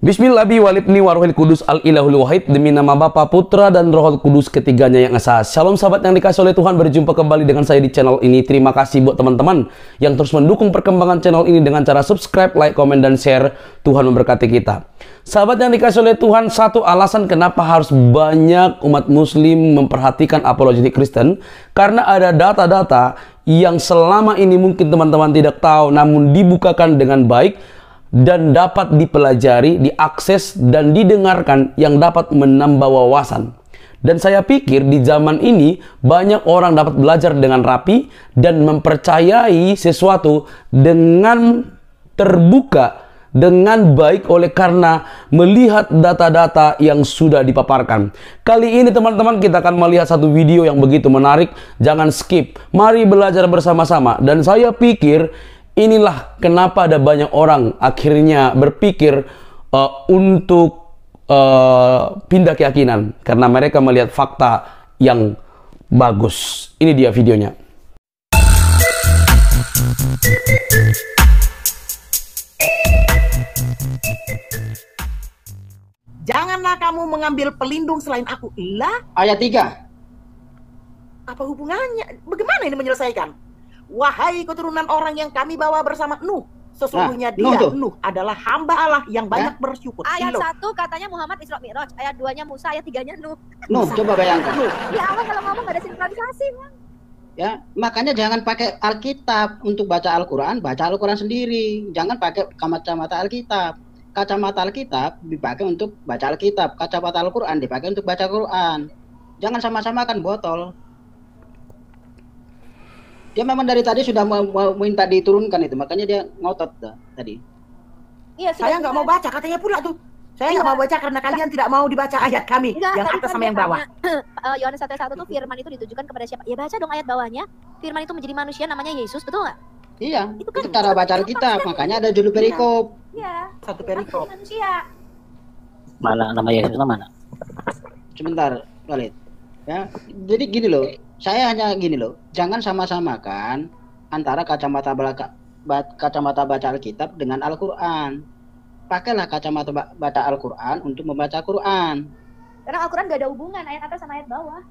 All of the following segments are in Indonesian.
Bismillahi walibni warohil kudus al-ilahul wahid. Demi nama Bapa, Putra, dan Rohul Kudus ketiganya yang esa. Shalom sahabat yang dikasih oleh Tuhan, berjumpa kembali dengan saya di channel ini. Terima kasih buat teman-teman yang terus mendukung perkembangan channel ini dengan cara subscribe, like, komen, dan share. Tuhan memberkati kita. Sahabat yang dikasih oleh Tuhan, satu alasan kenapa harus banyak umat muslim memperhatikan apologetik Kristen, karena ada data-data yang selama ini mungkin teman-teman tidak tahu, namun dibukakan dengan baik dan dapat dipelajari, diakses, dan didengarkan, yang dapat menambah wawasan. Dan saya pikir di zaman ini banyak orang dapat belajar dengan rapi dan mempercayai sesuatu dengan terbuka, dengan baik, oleh karena melihat data-data yang sudah dipaparkan. Kali ini teman-teman kita akan melihat satu video yang begitu menarik. Jangan skip, mari belajar bersama-sama. Dan saya pikir inilah kenapa ada banyak orang akhirnya berpikir untuk pindah keyakinan, karena mereka melihat fakta yang bagus. Ini dia videonya. Janganlah kamu mengambil pelindung selain aku. Lah, Ayat 3. apa hubungannya? Bagaimana ini menyelesaikan? Wahai keturunan orang yang kami bawa bersama Nuh, sesungguhnya Nuh adalah hamba Allah yang banyak bersyukur. Ayat 1 katanya Muhammad Isra Mi'raj, ayat 2-nya Musa, ayat 3-nya Nuh. Coba bayangkan. Ya Allah, kalau ngomong gak ada sinkronisasi, Bang. Ya, makanya jangan pakai Alkitab untuk baca Al-Quran, baca Al-Quran sendiri. Jangan pakai kacamata Alkitab. Kacamata Alkitab dipakai untuk baca Alkitab, kacamata Al-Quran dipakai untuk baca Quran. Jangan sama-samakan botol. Dia memang dari tadi sudah mau minta diturunkan itu, makanya dia ngotot tadi. Iya, Saya nggak mau baca, katanya pula tuh. Saya nggak mau baca karena kalian tidak mau dibaca ayat kami, yang atas sama yang bawah. Yohanes 1:1 tuh firman itu ditujukan kepada siapa? Ya baca dong ayat bawahnya. Firman itu menjadi manusia, namanya Yesus, betul nggak? Iya, itu cara baca Alkitab, makanya ada judul perikop. Iya. Satu perikop. Manusia. Mana nama Yesusnya mana? Sebentar, Walid. Ya, jadi gini loh. Saya hanya gini loh, jangan sama-samakan antara kacamata baca Alkitab dengan Al-Quran. Pakailah kacamata baca Al-Quran untuk membaca Quran. Karena Al-Quran gak ada hubungan ayat atas sama ayat bawah.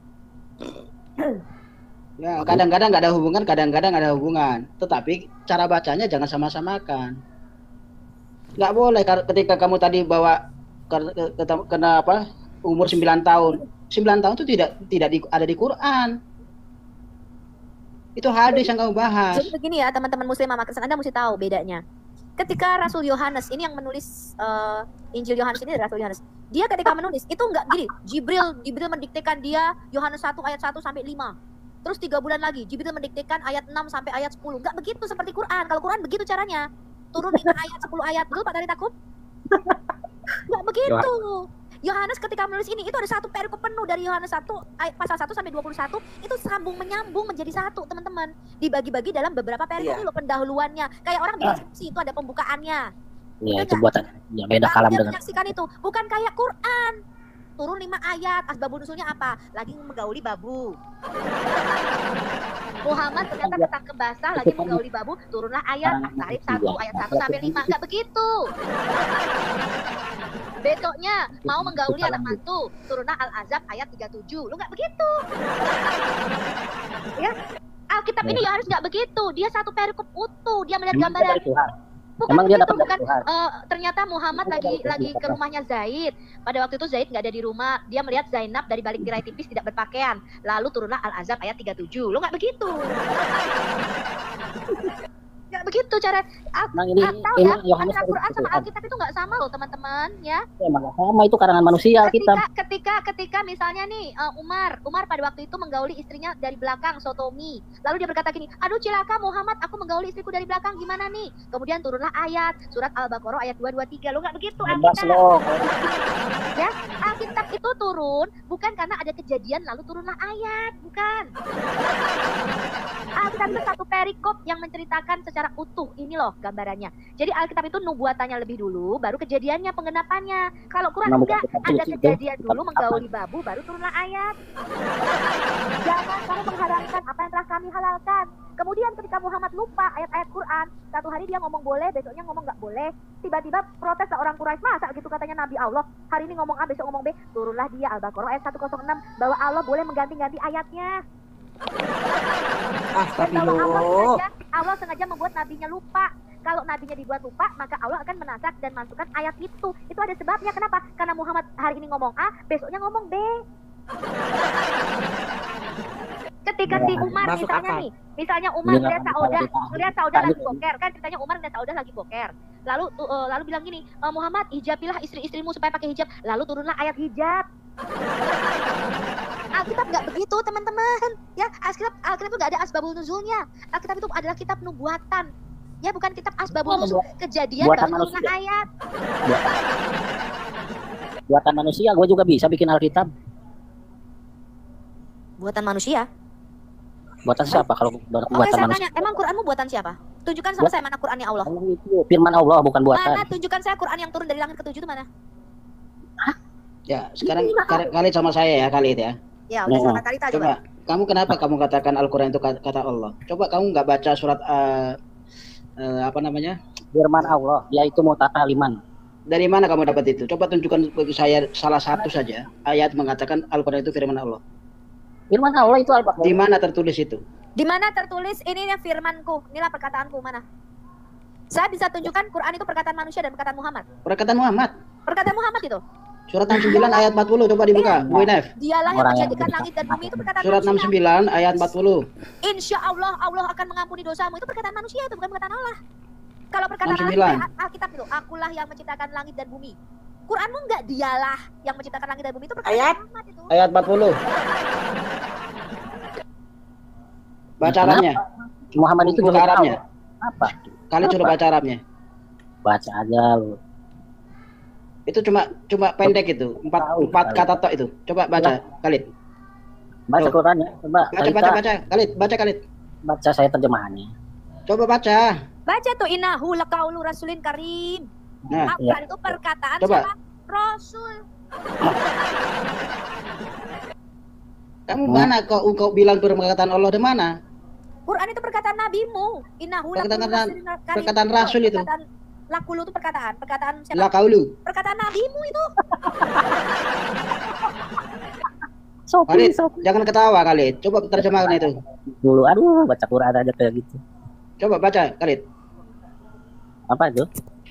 Ya, kadang-kadang nggak ada hubungan, kadang-kadang ada hubungan. Tetapi cara bacanya jangan sama-samakan. Nggak boleh ketika kamu tadi bawa kena apa? Umur 9 tahun. 9 tahun itu tidak ada di Quran. Itu hadis yang kamu bahas. Jadi begini ya teman-teman muslim sama Kristen, Anda mesti tahu bedanya. Ketika Rasul Yohanes, ini yang menulis Injil Yohanes ini, Rasul Yohanes, dia ketika menulis itu enggak gini, Jibril mendiktekan dia Yohanes 1 ayat 1 sampai 5. Terus 3 bulan lagi Jibril mendiktekan ayat 6 sampai ayat 10. Enggak begitu seperti Quran. Kalau Quran begitu caranya. Turun 5 ayat, 10 ayat. Betul Pak Tari Takub? Enggak begitu. Yohanes ketika menulis ini, itu ada satu perikop penuh dari Yohanes 1 pasal 1 sampai 21, itu sambung menyambung menjadi satu, teman-teman. Dibagi-bagi dalam beberapa perikop dulu pendahuluannya. Kayak orang bikin skripsi itu ada pembukaannya. Iya, itu buatan yang beda kalam dengan. Menyaksikan itu, bukan kayak Quran. Turun 5 ayat, asbabun nusulnya apa? Lagi menggauli babu. Muhammad ternyata ketangkep basah, lagi menggauli babu, turunlah ayat At-Tahrib 1 ayat 1 sampai 5. Enggak begitu. Besoknya mau menggauli anak mantu, turunlah Al-Azab ayat 37. Lu nggak begitu. Ya, Alkitab ini ya harus nggak begitu. Dia satu perikop utuh, dia melihat gambaran. Bukan Emang dia begitu, dapat bukan. dari Tuhan. Ternyata Muhammad lagi ke rumahnya Zaid. Pada waktu itu Zaid nggak ada di rumah. Dia melihat Zainab dari balik tirai tipis tidak berpakaian. Lalu turunlah Al-Azab ayat 37. Lu nggak begitu. Nggak begitu cara. Tahu ya, antara Quran sama Alkitab itu nggak sama loh teman-teman ya. Emang sama, itu karangan manusia Alkitab. Ketika misalnya nih Umar pada waktu itu menggauli istrinya dari belakang, sotomi. Lalu dia berkata gini, aduh cilaka Muhammad, aku menggauli istriku dari belakang, gimana nih? Kemudian turunlah ayat surat Al-Baqarah ayat 223. Lo nggak begitu Alkitab. Ya, Alkitab itu turun bukan karena ada kejadian lalu turunlah ayat, bukan. Alkitab itu satu perikop yang menceritakan secara utuh. Ini loh gambarannya. Jadi Alkitab itu nubuatannya lebih dulu, baru kejadiannya, penggenapannya. Kalau Quran enggak, ada kejadian dulu menggauli babu, baru turunlah ayat. Jangan kamu mengharamkan apa yang telah kami halalkan. Kemudian ketika Muhammad lupa ayat-ayat Quran, satu hari dia ngomong boleh, besoknya ngomong nggak boleh. Tiba-tiba protes lah orang Quraisy, masa gitu katanya Nabi Allah. Hari ini ngomong A, besok ngomong B. Turunlah dia Al-Baqarah ayat 106 bahwa Allah boleh mengganti-ganti ayatnya. Dan bahwa Allah sengaja membuat nabinya lupa. Kalau nabinya dibuat lupa, maka Allah akan menasak dan masukkan ayat itu. Itu ada sebabnya. Kenapa? Karena Muhammad hari ini ngomong A, besoknya ngomong B. Ketika si Umar misalnya Umar melihat Saudah lagi boker, kan ceritanya Umar dan Saudah lagi boker. Lalu bilang gini, Muhammad, hijabilah istri-istrimu supaya pakai hijab. Lalu turunlah ayat hijab. Alkitab nggak begitu, teman-teman. Ya, Alkitab itu nggak ada asbabul nuzulnya. Alkitab itu adalah kitab nubuatan. Ya, bukan kitab asbabul nuzul. Kejadian baru turun ayat. Buatan manusia, gue juga bisa bikin Alkitab. Buatan manusia? Buatan siapa kalau buatan manusia? Tanya, emang Quranmu buatan siapa? Tunjukkan sama saya mana Qurannya Allah. Itu firman Allah, bukan buatan. Mana? Tunjukkan saya Quran yang turun dari langit ke-7 itu mana? Hah? Ya, sekarang Khalid sama saya ya, Khalid ya. Ya, udah sama Talita coba. Kamu kenapa kamu katakan Al-Quran itu kata Allah? Coba kamu nggak baca surat apa namanya? Firman Allah, yaitu mutakaliman. Dari mana kamu dapat itu? Coba tunjukkan bagi saya salah satu saja ayat mengatakan Al-Quran itu firman Allah. Firman Allah itu Al-Baqarah. Di mana tertulis itu? Di mana tertulis ininya firmanku, inilah perkataanku, mana? Saya bisa tunjukkan Quran itu perkataan manusia dan perkataan Muhammad. Perkataan Muhammad. Perkataan Muhammad itu. Surat 69 ayat 40 coba dibuka, Bu Inef. Dialah yang menjadikan langit dan bumi, itu perkataan Surat manusia. 69 ayat 40. Insya Allah akan mengampuni dosamu, itu perkataan manusia, itu bukan perkataan Allah. Kalau perkataan 69. Allah Alkitab itu, akulah yang menciptakan langit dan bumi. Quranmu enggak dialah yang menciptakan langit dan bumi, itu perkataan Ayat? Muhammad itu. Ayat 40. Baca Arabnya. Muhammad itu Buka juga Arabnya. tahu. Apa? Kalian suruh baca Arabnya. Baca aja lu. Itu cuma pendek itu. Empat kata tok itu. Coba baca, Khalid. Baca Tuh. Qurannya, coba. Baca. Khalid, baca Khalid. Baca saya terjemahannya. Coba baca. Baca tuh innahu laqaulu rasulin karim. Nah, Apa itu perkataan Coba. siapa? Rasul. kamu mana kau bilang perkataan Allah di mana? Quran itu perkataan nabimu. Innahu Perkataan laqaulu rasulin karim. perkataan Rasul itu. Lakulu itu perkataan siapa? La kaulu. Perkataan nabimu itu. Khalid, jangan ketawa Khalid. Coba terjemahkan itu. Dulu, aduh, baca Quran aja kayak gitu. Coba baca Khalid. Apa itu?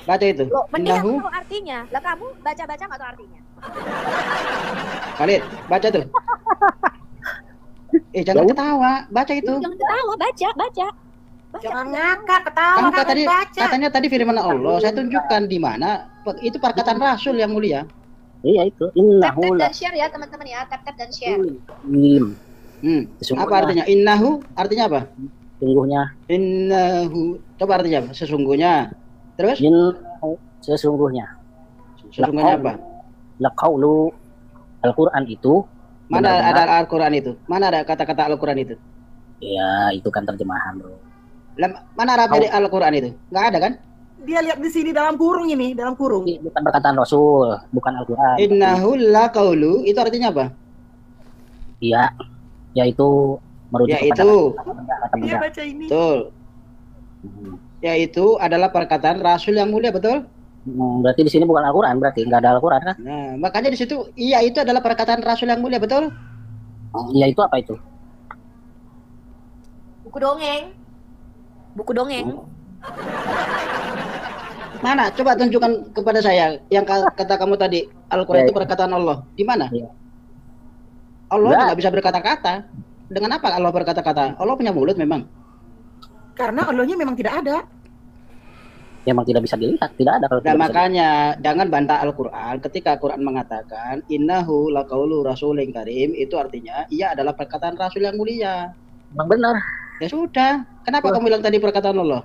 Baca itu. Loh, mending aku Innahu. tahu artinya. Lah kamu baca-baca nggak tahu artinya. Khalid, baca tuh. Jangan ketawa, baca itu. Jangan ketawa, baca. Jangan ngakak, ketawa, Kamu kan baca. katanya tadi firman Allah. Saya tunjukkan di mana. Itu perkataan Rasul yang mulia. Iya itu. Tap Innahu dan share ya teman-teman ya, tap dan share. Apa artinya? Innahu artinya apa? Sungguhnya. Innahu. Coba artinya apa? Sesungguhnya. Terus? Sesungguhnya. Sesungguhnya apa? Laqaulu Al-Quran itu. Mana benar-benar. ada Al-Quran itu? Mana ada kata-kata Al-Quran itu? Ya, itu kan terjemahan, bro. Mana ada dari Al-Quran itu? Nggak ada kan? Dia lihat di sini dalam kurung ini, dalam kurung. Ini bukan perkataan Rasul, bukan Al-Quran. Innahu laqaulu itu artinya apa? Iya, yaitu merujuk Ya kepada itu. kata Dia benda. baca ini. Betul. Yaitu adalah perkataan Rasul yang mulia, betul? Berarti di sini bukan Al-Quran, berarti nggak ada Al-Quran kan? Nah, makanya di situ iya itu adalah perkataan Rasul yang mulia, betul? Iya itu apa itu? Buku dongeng. Buku dongeng. Mana? Coba tunjukkan kepada saya yang kata kamu tadi Al-Quran itu perkataan Allah. Di mana? Iya. Allah Nggak. nggak bisa berkata-kata. Dengan apa Allah berkata-kata? Allah punya mulut memang. Karena Allahnya memang tidak ada. Memang tidak bisa dilihat, tidak ada kalau Dan tidak bisa makanya jangan bantah Al-Quran ketika Al-Quran mengatakan innahu laqaulu rasulin karim, itu artinya ia adalah perkataan Rasul yang mulia. dilihat. Memang benar. Ya sudah. Kenapa kamu bilang tadi perkataan Allah?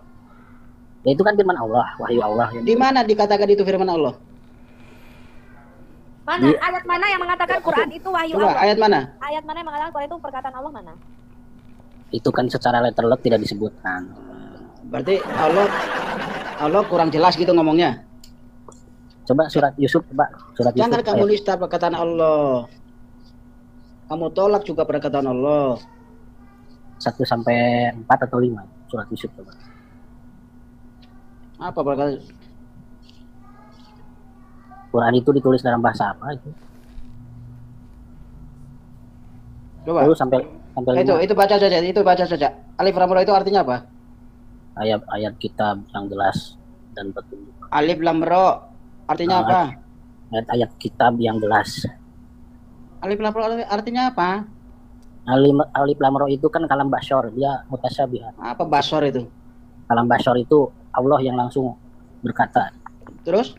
Ya itu kan firman Allah, wahyu Allah. Di mana dikatakan itu firman Allah? Mana ayat mana yang mengatakan Quran itu wahyu Coba Allah? ayat mana? Ayat mana yang mengatakan Quran itu perkataan Allah mana? Itu kan secara letterlock tidak disebutkan. Berarti Allah kurang jelas gitu ngomongnya. Coba surat Yusuf, coba surat Yusuf. Jangan kamu lista perkataan Allah. Kamu tolak juga perkataan Allah. 1-4 atau 5 surat Yusuf coba. Apa perkataan? Quran itu ditulis dalam bahasa apa itu? Coba. Terus sampai Itu baca saja. Alif lam ra itu artinya apa? ayat kitab yang jelas dan petunjuk. Alif lam ra artinya apa? Ayat kitab yang jelas. Alif lam ra artinya apa? Alif lam ra itu kan kalam basyar, dia mutasyabihat. Apa basor itu? Kalam basyar itu Allah yang langsung berkata. Terus?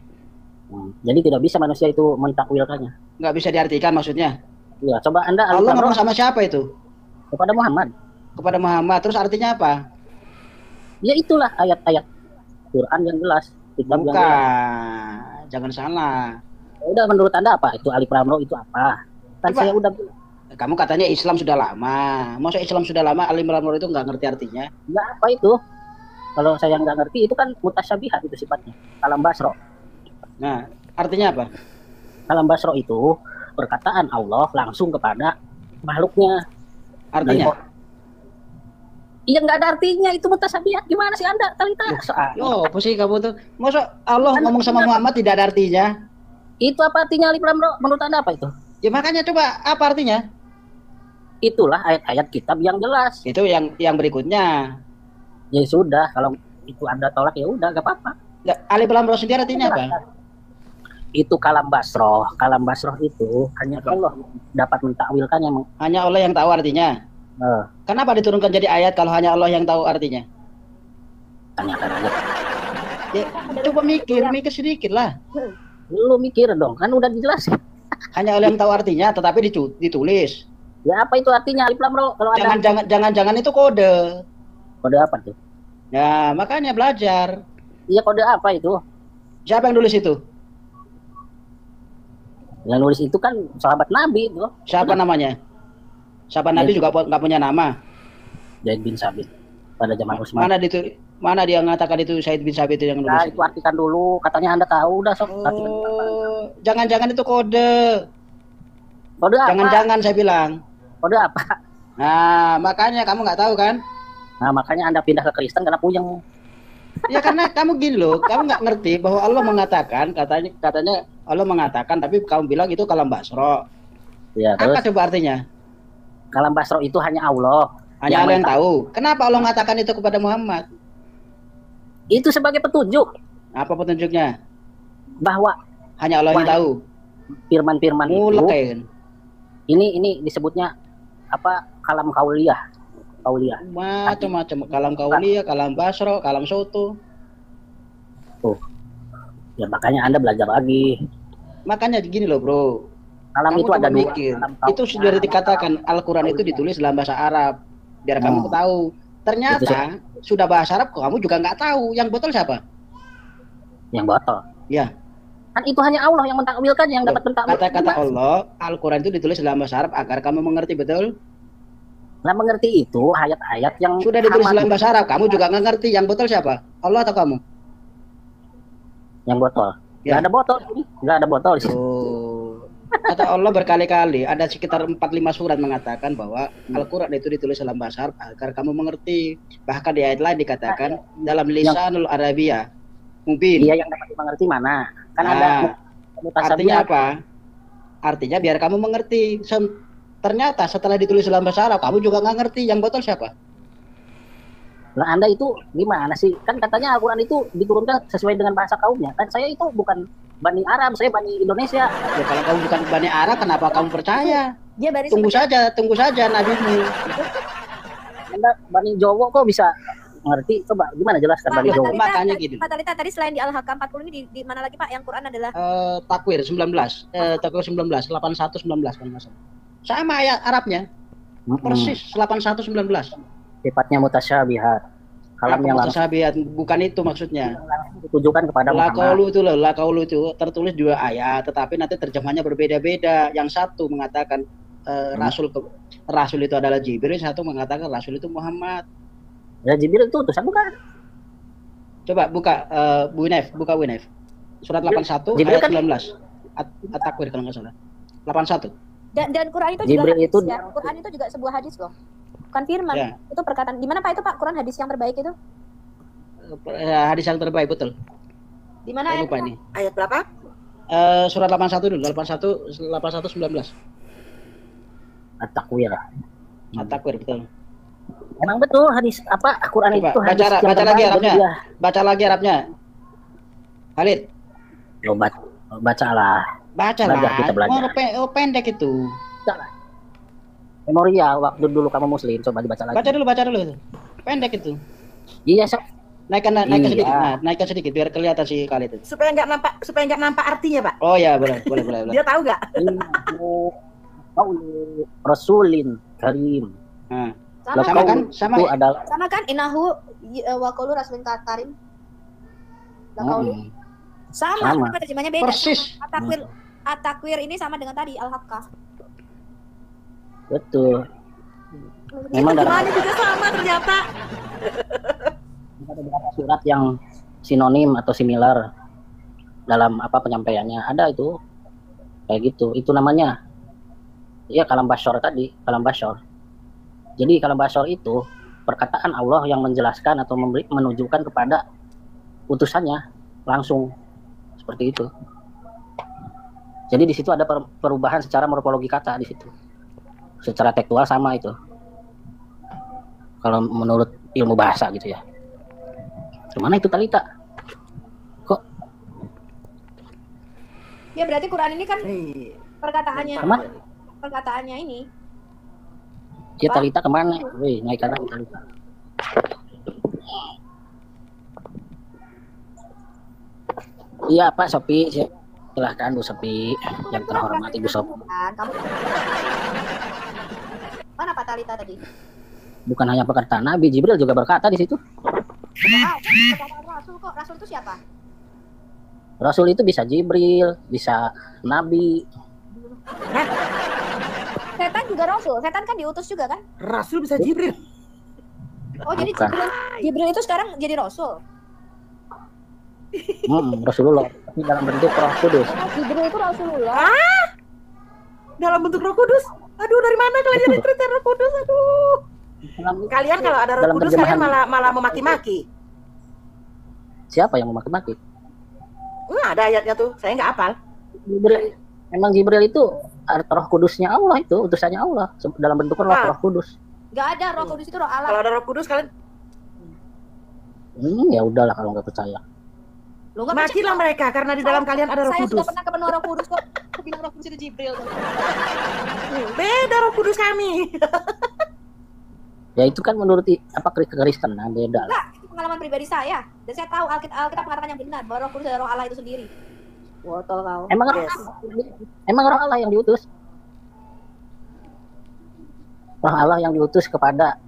Jadi tidak bisa manusia itu mentakwilkannya. Nggak bisa diartikan maksudnya? Ya, coba Anda Allah ngomong sama siapa itu? kepada Muhammad. Kepada Muhammad. Terus artinya apa? Ya itulah ayat-ayat Quran yang jelas. Kitab yang jelas. Bukan. Jangan salah. Udah, menurut Anda apa? Itu Alif Lam Ra itu apa? Kan Coba. saya udah Kamu katanya Islam sudah lama. Masa Islam sudah lama Alif lam ra itu nggak ngerti artinya? enggak apa itu. Kalau saya nggak ngerti itu kan mutasyabihat itu sifatnya. Kalam basro. Nah, artinya apa? Kalam basro itu perkataan Allah langsung kepada makhluknya. Artinya? Iya, nggak ada artinya, itu mutasyabihat. Gimana sih Anda, Talita? Yo, apa sih kamu tuh? Masa Allah ngomong sama Muhammad tidak ada artinya? Itu apa artinya Alif Lam Ra? Menurut Anda apa itu? Ya makanya coba apa artinya? Itulah ayat-ayat kitab yang jelas. Itu yang berikutnya. Ya sudah, kalau itu Anda tolak ya udah, nggak apa-apa. Alif lam ra sendiri artinya apa? Itu kalam basroh. Kalam basroh itu hanya Allah dapat mentakwilkannya. Hanya Allah yang tahu artinya. Kenapa diturunkan jadi ayat kalau hanya Allah yang tahu artinya? Tanyakan aja. Ya, coba mikir sedikit lah. Lu mikir dong, kan udah dijelasin. Hanya Allah yang tahu artinya, tetapi ditulis. Ya apa itu artinya Alif Lam Ra? Kalau Jangan itu kode. Kode apa tuh? Ya, makanya belajar. Iya, kode apa itu? Siapa yang nulis itu? Yang nulis itu kan sahabat Nabi itu. Siapa namanya? Sahabat Nabi juga nggak punya nama. Zaid bin Sabit pada zaman Utsman. Mana dia mengatakan itu Zaid bin Sabit yang nulis? Nah, itu artikan dulu. Katanya Anda tahu, udah sok. Oh, jangan-jangan itu kode. Kode apa? Jangan-jangan saya bilang. Kode apa? Nah, makanya kamu nggak tahu kan? Nah, makanya Anda pindah ke Kristen karena puyeng. Ya karena kamu gini loh, kamu nggak ngerti bahwa Allah mengatakan, katanya Allah mengatakan, tapi kamu bilang itu kalam basro. Ya, terus? Apa coba artinya? Kalam basro itu hanya Allah. Hanya Allah yang tahu. Kenapa Allah mengatakan itu kepada Muhammad? Itu sebagai petunjuk. Apa petunjuknya? Bahwa hanya Allah yang tahu. Firman-firman itu. Ini disebutnya apa? Kalam kauliyah. Macam-macam. Kalam kauliyah, kalam basro, kalam soto. Tuh. Ya makanya Anda belajar lagi. Makanya gini loh, Bro. Kalam kamu itu ada dua. Itu sudah dikatakan Al-Quran itu ditulis dalam bahasa Arab. Biar kamu tahu. Ternyata sudah bahasa Arab kamu juga nggak tahu. Yang botol siapa? Yang botol. Ya. Kan itu hanya Allah yang mentakwilkan, yang dapat mentakwilkan. Kata-kata Allah, Al-Quran itu ditulis dalam bahasa Arab agar kamu mengerti, betul? Nah, mengerti itu ayat-ayat yang sudah ditulis dalam bahasa Arab, kamu juga nggak ngerti. Yang botol siapa? Allah atau kamu? Yang botol. Ya. Nggak ada botol. Nggak ada botol. Oh. Kata Allah berkali-kali, ada sekitar 4-5 surat mengatakan bahwa Al-Quran itu ditulis dalam bahasa Arab agar kamu mengerti. Bahkan di ayat lain dikatakan dalam lisanul Arabiyah mubin. Iya, yang dapat mengerti mana? Kan ada artinya apa? Artinya biar kamu mengerti. Ternyata setelah ditulis dalam bahasa Arab, kamu juga nggak ngerti. Yang botol siapa? Nah, Anda itu gimana sih? Kan katanya Al-Quran itu diturunkan sesuai dengan bahasa kaumnya. Kan saya itu bukan Bani Arab, saya Bani Indonesia. Ya kalau kamu bukan Bani Arab, kenapa kamu percaya? Dia tunggu saja nabimu. Anda Bani Jawa kok bisa ngerti? Coba gimana jelaskan Bani Jawa? Makanya gitu. Pak Talita, tadi selain di Al-Hakam 40 ini di mana lagi Pak? Yang Quran adalah Takwir 19. Takwir 19, 81 19 kan Mas. Sama ayat Arabnya. Persis 81 19. Sifatnya mutasyabihat. Kalam yang mutasyabihat, bukan itu maksudnya. Ditujukan kepada Muhammad. La qaulu itu tertulis 2 ayat, tetapi nanti terjemahannya berbeda-beda. Yang satu mengatakan Rasul itu adalah Jibril, satu mengatakan Rasul itu Muhammad. Ya Jibril itu utusan bukan? Coba buka buka Winef. Surat 81 Jibril ayat kan 19. At-Takwir kalau nggak salah. 81. Dan Quran itu juga Jibril hadis itu ya. Quran itu juga sebuah hadis loh. Bukan firman. Ya. Itu perkataan. Di mana Pak itu Pak Quran hadis yang terbaik itu? Hadis yang terbaik betul. Di mana Saya lupa ayatnya? ini. Ayat berapa? Surat 81 dulu, 81 19. At-Takwir. At-Takwir betul. Emang betul hadis apa Quran Coba itu hadis yang baca lagi terbaik, Arabnya. jadi dia- Baca lagi Arabnya. Khalid, Lo bacalah. baca Belajar, lah. kita belajar. Pendek itu. Bacalah. Memori ya waktu dulu kamu muslim, coba dibaca lagi. Baca dulu. Pendek itu. Iya, Sob. Naikkan Iya. sedikit. Nah, naikkan sedikit biar kelihatan si Khalid itu. Supaya nggak nampak artinya, Pak. Oh ya, boleh. Dia tahu nggak? Innahu qaulu Rasulin Karim. Nah, Sama sama kan? kan? Sama. Itu adalah Sama kan innahu wa qaulu rasulin karim. La qaulu. Sama, Sama. cuma terjemahnya beda. Persis. At-takwir ini sama dengan tadi al-haqqah. betul. Memang Terjemahannya juga sama ternyata. ada beberapa surat yang sinonim atau similar dalam apa penyampaiannya, ada itu kayak gitu. Itu namanya ya kalam basyar tadi, kalam basyar. Jadi kalam basyar itu perkataan Allah yang menjelaskan atau menunjukkan kepada utusannya langsung seperti itu. Jadi di situ ada perubahan secara morfologi kata di situ. Secara tekstual sama itu. Kalau menurut ilmu bahasa gitu ya. Kemana itu Talita? Kok Ya berarti Quran ini kan Nih. kemana? perkataannya ini. Ya Talita kemana? Wih, naikkan lagi Talita. Iya Pak Sopi, silahkan Bu Sopi, yang terhormat Ibu Sopi. Kan, kamu mana Pak Talita tadi? Bukan hanya perkataan Nabi, Jibril juga berkata di situ. Perkataan Rasul kok. Rasul itu siapa? Rasul itu bisa Jibril, bisa Nabi. Setan juga Rasul. Setan kan diutus juga kan? Rasul bisa Jibril. Oh jadi Bukan. Jibril itu sekarang jadi Rasul. Rasulullah, tapi dalam bentuk Roh Kudus. Oh, Jibril itu Rasulullah. Dalam bentuk Roh Kudus. Aduh, dari mana kalian jadi cerita Roh Kudus? Aduh. Kalian kalau ada Roh Dalam Kudus kalian terjemahan. malah memaki-maki. Siapa yang memaki-maki? Ada ayatnya tuh. Saya nggak hafal. Jibril, emang Jibril itu Roh Kudusnya Allah itu, utusannya Allah dalam bentuk Roh Kudus. Gak ada Roh Kudus itu Roh Kalau Allah. ada Roh Kudus kalian Ya udahlah kalau nggak percaya. Lo nggak makilah mereka karena di dalam kalian ada Roh Saya Kudus. sudah pernah ke benua Roh Kudus kok. Aku bilang Roh Kudus itu Jibril. Beda Roh Kudus kami. Ya itu kan menurut apa Kristen, beda lah. Enggak, itu pengalaman pribadi saya. Dan saya tahu Alkitab mengatakan yang benar bahwa Roh Kudus adalah Roh Allah itu sendiri. Wotol kau. Emang Roh Allah yang diutus. Roh Allah yang diutus kepada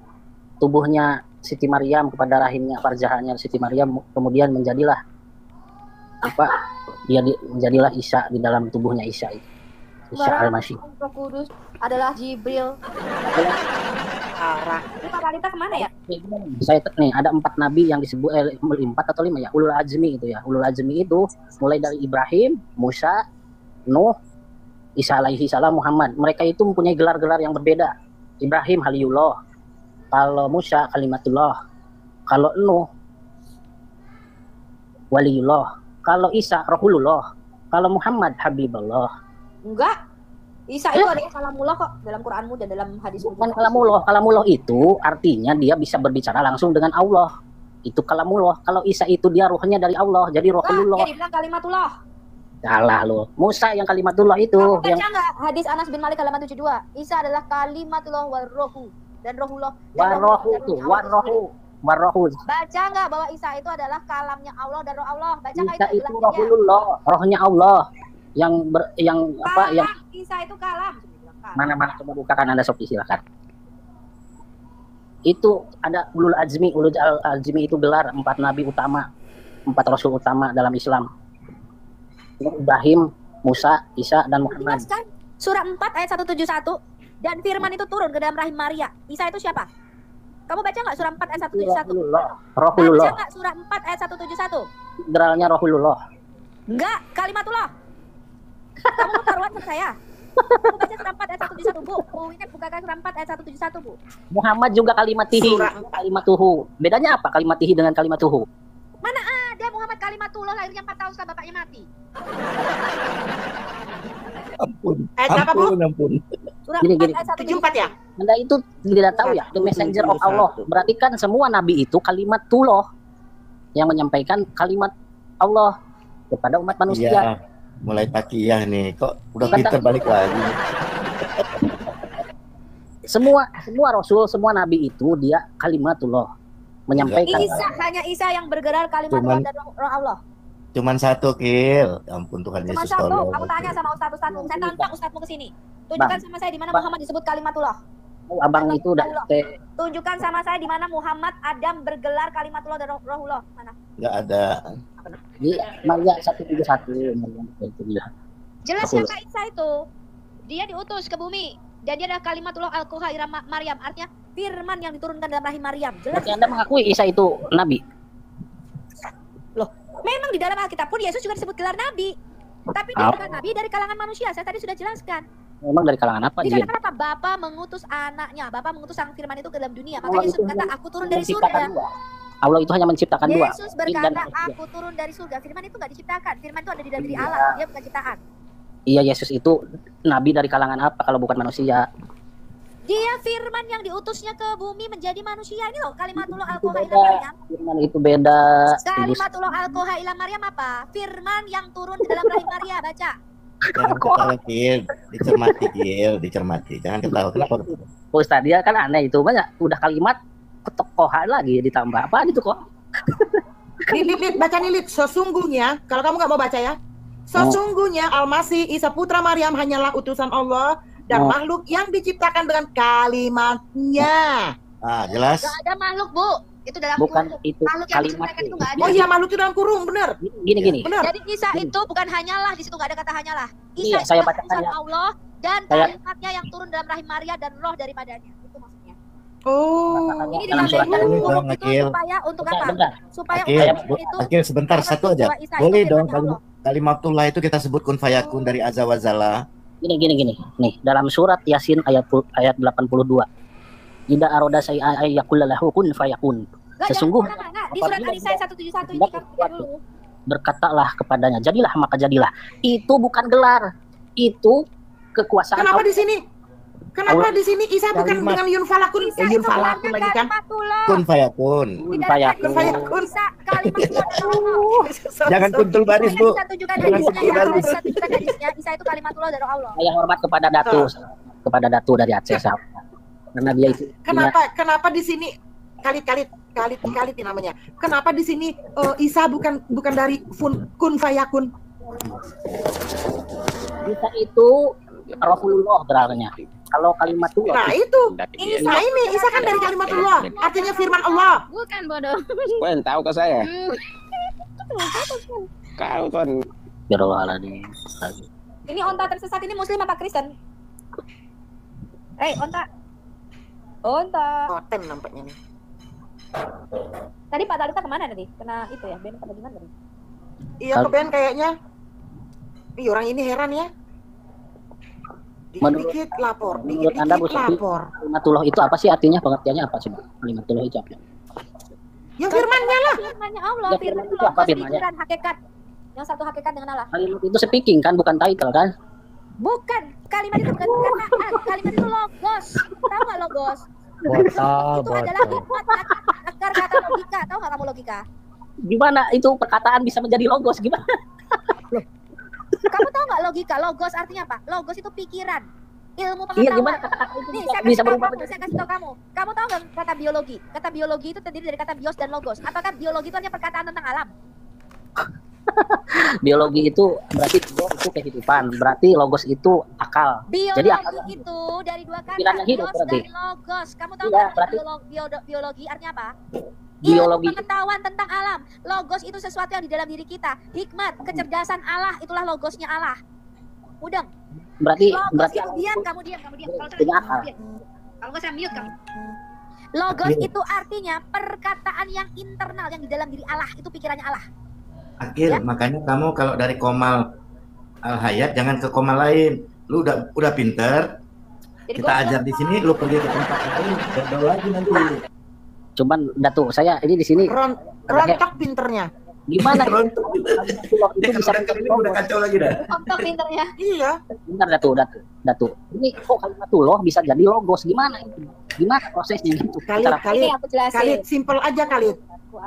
tubuhnya Siti Maryam, kepada rahimnya farjahannya Siti Maryam, kemudian menjadilah menjadilah Isa di dalam tubuhnya Isa itu. Isa al-Masih. Roh Kudus adalah Jibril. Arah. Ini Pak Talita kemana ya? Saya nih ada 4 nabi yang disebut 4 atau 5 ya, ulul azmi itu ya. Ulul azmi itu mulai dari Ibrahim, Musa, Nuh, Isa alaihi salam, Muhammad. Mereka itu mempunyai gelar-gelar yang berbeda. Ibrahim Haliyullah, kalau Musa Kalimatullah, kalau Nuh Waliyullah, kalau Isa Rahulullah, kalau Muhammad Habibullah. Enggak. Isa itu adalah kalamullah kok dalam Quranmu dan dalam hadismu. Bukan kalamullah itu artinya dia bisa berbicara langsung dengan Allah. Itu kalamullah. Kalau Isa itu dia ruhnya dari Allah, jadi Rahulullah. Dia dibilang kalimatullah. Salah lo. Musa yang kalimatullah itu Kamu baca yang nggak hadis Anas bin Malik halaman 72? Isa adalah kalimatullah warrohu dan rohullah. warrohu. Baca nggak bahwa Isa itu adalah kalamnya Allah dan roh Allah? Baca nggak Isa itu bilangnya? Rahulullah, rohnya Allah yang Kalam, Isa itu kalam. mana coba bukakan Anda Sofi silakan. Itu ada ulul azmi itu gelar 4 nabi utama, 4 rasul utama dalam Islam. Ibrahim, Musa, Isa dan Muhammad. Jelaskan surah 4 ayat 171 dan firman itu turun ke dalam rahim Maria. Isa itu siapa? Kamu baca nggak surah 4 ayat 171? Rahulullah. Baca nggak surah 4 ayat 171? Geralnya Rahulullah. Enggak, kalimatullah. Kamu taruhan sama saya. Bu, baca surah 4 ayat 171, Bu. Bu, ini bukakan surah 4 ayat 171, Bu. Muhammad juga kalimatihi, kalimatuhu. Bedanya apa kalimatihi dengan kalimatuhu? Mana ada Muhammad kalimatullah lahirnya 4 tahun setelah bapaknya mati. Ampun. Ayat berapa, Bu? Ampun. Surah Gini, 4 gini. ayat 74 ya? Anda itu tidak tahu ya, the messenger of Allah. Berarti kan semua nabi itu kalimatullah yang menyampaikan kalimat Allah kepada umat manusia. Iya, mulai takiyah nih. Kok udah pinter balik lagi. Semua rasul, semua nabi itu dia kalimatullah menyampaikan. Hanya Isa yang bergerak kalimatullah dan roh Allah. Cuman satu, Kil. Ampun Tuhan Cuma Yesus satu, tolong. kamu tanya sama ustadmu. Saya tantang ustadmu ke sini. Tunjukkan sama saya di mana Muhammad disebut kalimatullah. Oh, abang itu udah Tunjukkan sama saya di mana Muhammad Adam bergelar kalimatullah dan rohullah. Mana? Nggak ada. di Maria 131. Itu dia. Jelas ya Kak Isa itu. Dia diutus ke bumi dan dia adalah kalimatullah al-Quha Maryam, artinya firman yang diturunkan dalam rahim Maryam. Jelas. Berarti Anda mengakui Isa itu nabi? Loh, memang di dalam Alkitab pun Yesus juga disebut gelar nabi. Tapi dia bukan nabi dari kalangan manusia. Saya tadi sudah jelaskan. Memang dari kalangan apa dia? Dikatakan apa? Bapa mengutus anaknya. Bapa mengutus sang firman itu ke dalam dunia. Maka Yesus berkata, aku turun dari surga. Allah itu hanya menciptakan dua. Yesus berkata, aku turun dari surga. Firman itu nggak diciptakan. Firman itu ada di dalam diri Allah. Dia bukan ciptaan. Iya, Yesus itu nabi dari kalangan apa kalau bukan manusia? Dia firman yang diutusnya ke bumi menjadi manusia. Ini loh kalimatullah al-Quha ila Maryam. Firman itu beda. Kalimatullah al-Quha ila Maryam apa? Firman yang turun ke dalam rahim Maria. Baca. Jangan ketawa, Kil. Dicermati, Kil. Dicermati. Jangan ketawa. Kenapa? Ustaz, dia kan aneh itu. Banyak. Udah kalimat ketokohan lagi ditambah. Apaan itu kok? Lid, baca nih Lid. Sesungguhnya, kalau kamu nggak mau baca ya, sesungguhnya Al-Masih Isa putra Maryam hanyalah utusan Allah dan makhluk yang diciptakan dengan kalimatnya. Ah, jelas. Gak ada makhluk, Bu. Itu dalam Bukan kurung. itu Makhluk yang kalimat. diciptakan itu nggak ada. Oh iya, makhluk itu dalam kurung, bener. Gini. Bener. Jadi Isa itu bukan hanyalah, di situ nggak ada kata hanyalah. Isa Iya, itu saya adalah bacakan utusan ya. Allah dan kalimatnya yang turun dalam rahim Maria dan roh daripadanya. Itu maksudnya. Oh. Ini Dalam surat ditandai Ini kurung dong, itu Akil. supaya untuk apa? Bentar. Supaya Akil, itu Akil, sebentar, satu aja. bahwa Isa itu Boleh dong, firman Allah. kalimatullah itu kita sebut kun fayakun dari azza wa jalla. Gini. Nih, dalam surat Yasin ayat 82. Ida aroda saya ayakul lahu kun fayakun. Nggak, Sesungguhnya jangan. Di surat An-Nisa 171 ini kan kita dulu. berkatalah kepadanya, jadilah maka jadilah. Itu bukan gelar. Itu kekuasaan Kenapa Allah. di sini? Kenapa di sini Isa bukan Kalimat. dengan Yun Falakun? Isa Yun itu Falakun gelarnya lagi kan? kalimatullah. Kun fayakun. Di dalam Fayakun. Fayakun. Isa kalimatullah dan Allah. Jangan kuntul baris, Bu. Bisa tunjukkan Jangan hadisnya kuntul ya. baris. Bisa tunjukkan hadisnya. Isa itu kalimatullah dari Allah. Saya hormat kepada Datu dari Aceh. Karena dia itu Kenapa di sini kali namanya? Kenapa di sini Isa bukan dari kun fayakun? Isa itu Rasulullah berarti. Kalau kalimat itu Nah itu. Nah ini Isa kan dari kalimatullah. Artinya firman Allah. Bukan bodoh. Kau yang tahu ke saya? Kau kan Birolaladzim. Ini onta tersesat ini Muslim apa Kristen? Onta. Totem nampaknya nih. Tadi Pak Talita kemana tadi? Kena itu ya, Ben pada gimana tadi? Iya ke Ben kayaknya. Ih orang ini heran ya. Dikit lapor, Menurut Anda Bu Sofi, lapor. kalimatullah itu apa sih artinya? Pengertiannya apa sih, Bu? Kalimatullah itu apa? Ya firmannya lah. Firmannya Allah, Ya, firman firman itu itu apa logos firmannya? pikiran hakikat. Yang satu hakikat dengan Allah. Kalimat itu speaking kan, bukan title kan? Bukan, kalimat itu bukan perkataan, kalimat itu logos. Tahu nggak logos? Itu adalah hikmat akar kata logika. Tahu nggak kamu logika? Gimana itu perkataan bisa menjadi logos? Gimana? Kamu tahu nggak logika? Logos artinya apa? Logos itu pikiran, ilmu Iya, pengetahuan. gimana kata-kata itu Nih, bisa saya kasih tahu berubah kamu, saya kasih tahu kamu. Kamu tahu nggak kata biologi? Kata biologi itu terdiri dari kata bios dan logos. Apakah biologi itu hanya perkataan tentang alam? Biologi itu berarti bios itu kehidupan, berarti logos itu akal. Biologi akal itu dari dua kata, pikiran yang hidup bios berarti. dan logos. Kamu tahu Iya, nggak berarti- biologi artinya apa? Biologi. Ilmu pengetahuan tentang alam. Logos itu sesuatu yang di dalam diri kita. Hikmat, kecerdasan Allah, itulah logosnya Allah. Mudeng. Berarti Logos itu Allah diam, itu kamu diam. Kalau punya akal. Kalau nggak saya mute kamu. Logos itu artinya perkataan yang internal yang di dalam diri Allah, itu pikirannya Allah. Akil, Ya. makanya kamu kalau dari komal al hayat jangan ke komal lain. Lu udah pinter, Jadi kita ajar di sini, lu pergi ke tempat lain, gagal lagi nanti. Cuman Datuk, saya ini di sini Rontok pinternya. gimana? Rontok. Itu bisa Ini udah kacau lagi dah. Untuk pinternya. Iya. Bentar Datuk. Ini kok kalimatullah bisa jadi logos gimana itu? Gimana prosesnya gitu? Khalid, Cara- Khalid, Ini aku jelasin. Khalid, simple aja Khalid.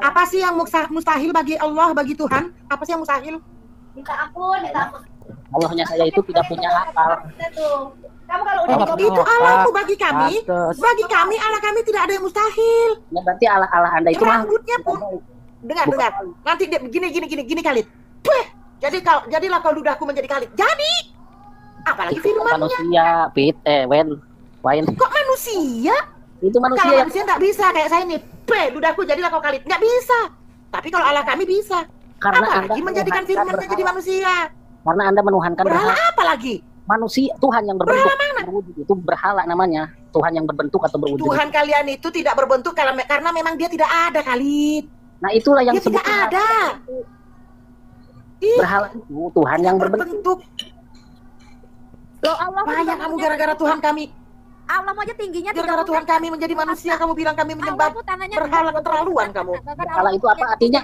Apa sih yang mustahil bagi Allah, bagi Tuhan? Apa sih yang mustahil? Minta ampun, minta ampun. Allahnya saya itu tidak punya akal. Tuh. Kamu kalau udah Oh, itu Allahku bagi kami. Bagi kami Allah kami tidak ada yang mustahil. Ya berarti Allah Anda itu mah Rambutnya pun dengar. Nanti dia gini Khalid. Puh, jadilah kau ludahku menjadi Khalid. Jadi apalagi itu firman-Nya. manusia, Pit, Wain. Kok manusia? Itu manusia Kalau yang manusia nggak bisa kayak saya nih. Puh, ludahku jadilah kau Khalid. Nggak bisa. Tapi kalau Allah kami bisa. karena Anda Apalagi menjadikan menuhankan firman-Nya jadi berhala. manusia. Karena Anda menuhankan Berhala berhala. apa lagi? Manusia, Tuhan yang berbentuk, berwujud itu berhala namanya. Tuhan yang berbentuk atau berwujud. Tuhan kalian itu tidak berbentuk karena memang dia tidak ada Khalid. Nah, itulah yang Dia tidak disebut ada. Ih, berhala itu Tuhan yang berbentuk. Loh, Allah Banyak kamu gara-gara Tuhan kami. Allah mau aja tingginya Gara-gara Tuhan kami menjadi manusia, kamu bilang kami menyembah Allah tuh tangannya berhala keterlaluan kamu. Berhala itu apa artinya?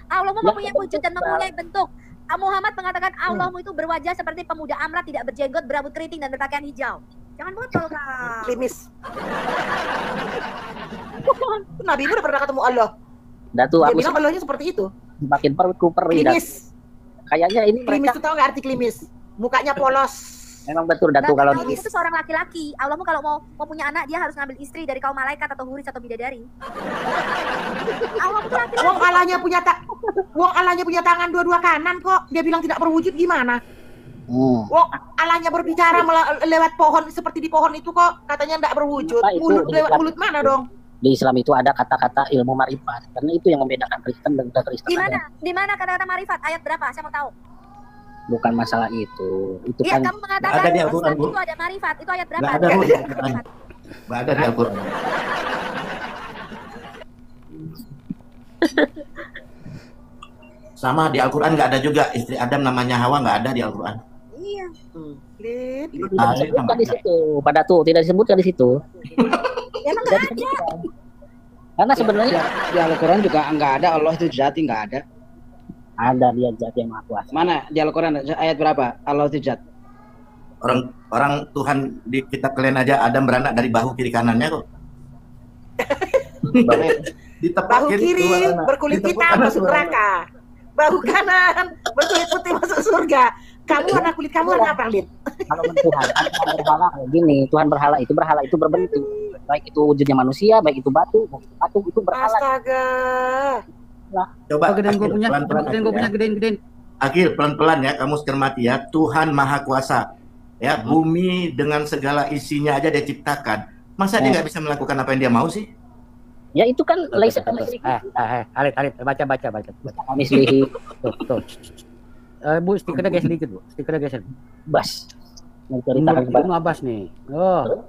Allah Ya, mempunyai wujud dan mempunyai bentuk. Muhammad mengatakan Allahmu itu berwajah seperti pemuda Amrah, tidak berjenggot, berambut keriting dan berpakaian hijau. Jangan botol kau. Klimis. Nabi udah pernah ketemu Allah. Datu Dia aku bilang Allahnya seperti itu. makin perutku perih. Dat. Klimis. Kayaknya ini Klimis mereka itu tahu nggak arti klimis? Mukanya polos. memang betul Datu Nah, kalau Allah itu seorang laki-laki. Allahmu kalau mau punya anak, dia harus ngambil istri dari kaum malaikat atau huris atau bidadari. Allah itu laki-laki. Wong Allahnya punya tangan dua-dua kanan kok. Dia bilang tidak berwujud gimana? Wong Allahnya berbicara lewat pohon seperti di pohon itu kok katanya tidak berwujud. Nah, itu Mulut di lewat Islam. mulut mana dong? di Islam itu ada kata-kata ilmu marifat karena itu yang membedakan Kristen dan Kristen. Di mana kata-kata marifat? Ayat berapa? Saya mau tahu. Bukan masalah itu Iya, kan kamu mengatakan ada di Al-Quran, Islam Bu. itu ada marifat. Itu ayat berapa? Nggak ada, Bu, di Al-Quran. Marifat. Nggak ada di Al-Quran. Sama di Al-Quran nggak ada juga istri Adam namanya Hawa, nggak ada di Al-Quran. Iya. Lid. tidak disebutkan di situ. Pada tuh tidak disebutkan di situ. Emang nggak ada. Karena sebenarnya Di Al-Quran juga nggak ada Allah itu jati, nggak ada. ada dia zat yang maha kuasa. Mana di Al-Quran ayat berapa? Allah itu jat. Orang Tuhan di kitab kalian aja Adam beranak dari bahu kiri kanannya kok. Ditepuk Bahu kiri Tuhan, berkulit ditepuk hitam kanan, masuk Tuhan. neraka. Bahu kanan berkulit putih masuk surga. Kamu warna kulit kamu warna apa, Lid? Kalau Tuhan ada berhala kayak gini, Tuhan berhala itu berbentuk. Baik itu wujudnya manusia, baik itu batu itu berhala. Astaga. Coba Gedein gue Akil, punya, pelan-pelan gedein gue Akil, punya, ya. gedein. Akil, pelan-pelan ya, kamu cermati ya. Tuhan Maha Kuasa. Ya, bumi dengan segala isinya aja dia ciptakan. Masa dia nggak bisa melakukan apa yang dia mau sih? Ya itu kan laisa kami Halit, baca. kami sendiri Tuh. Bu, stikernya geser dikit, Bu. Stikernya geser. bas menceritakan kepada Ibnu Abbas nih. Oh.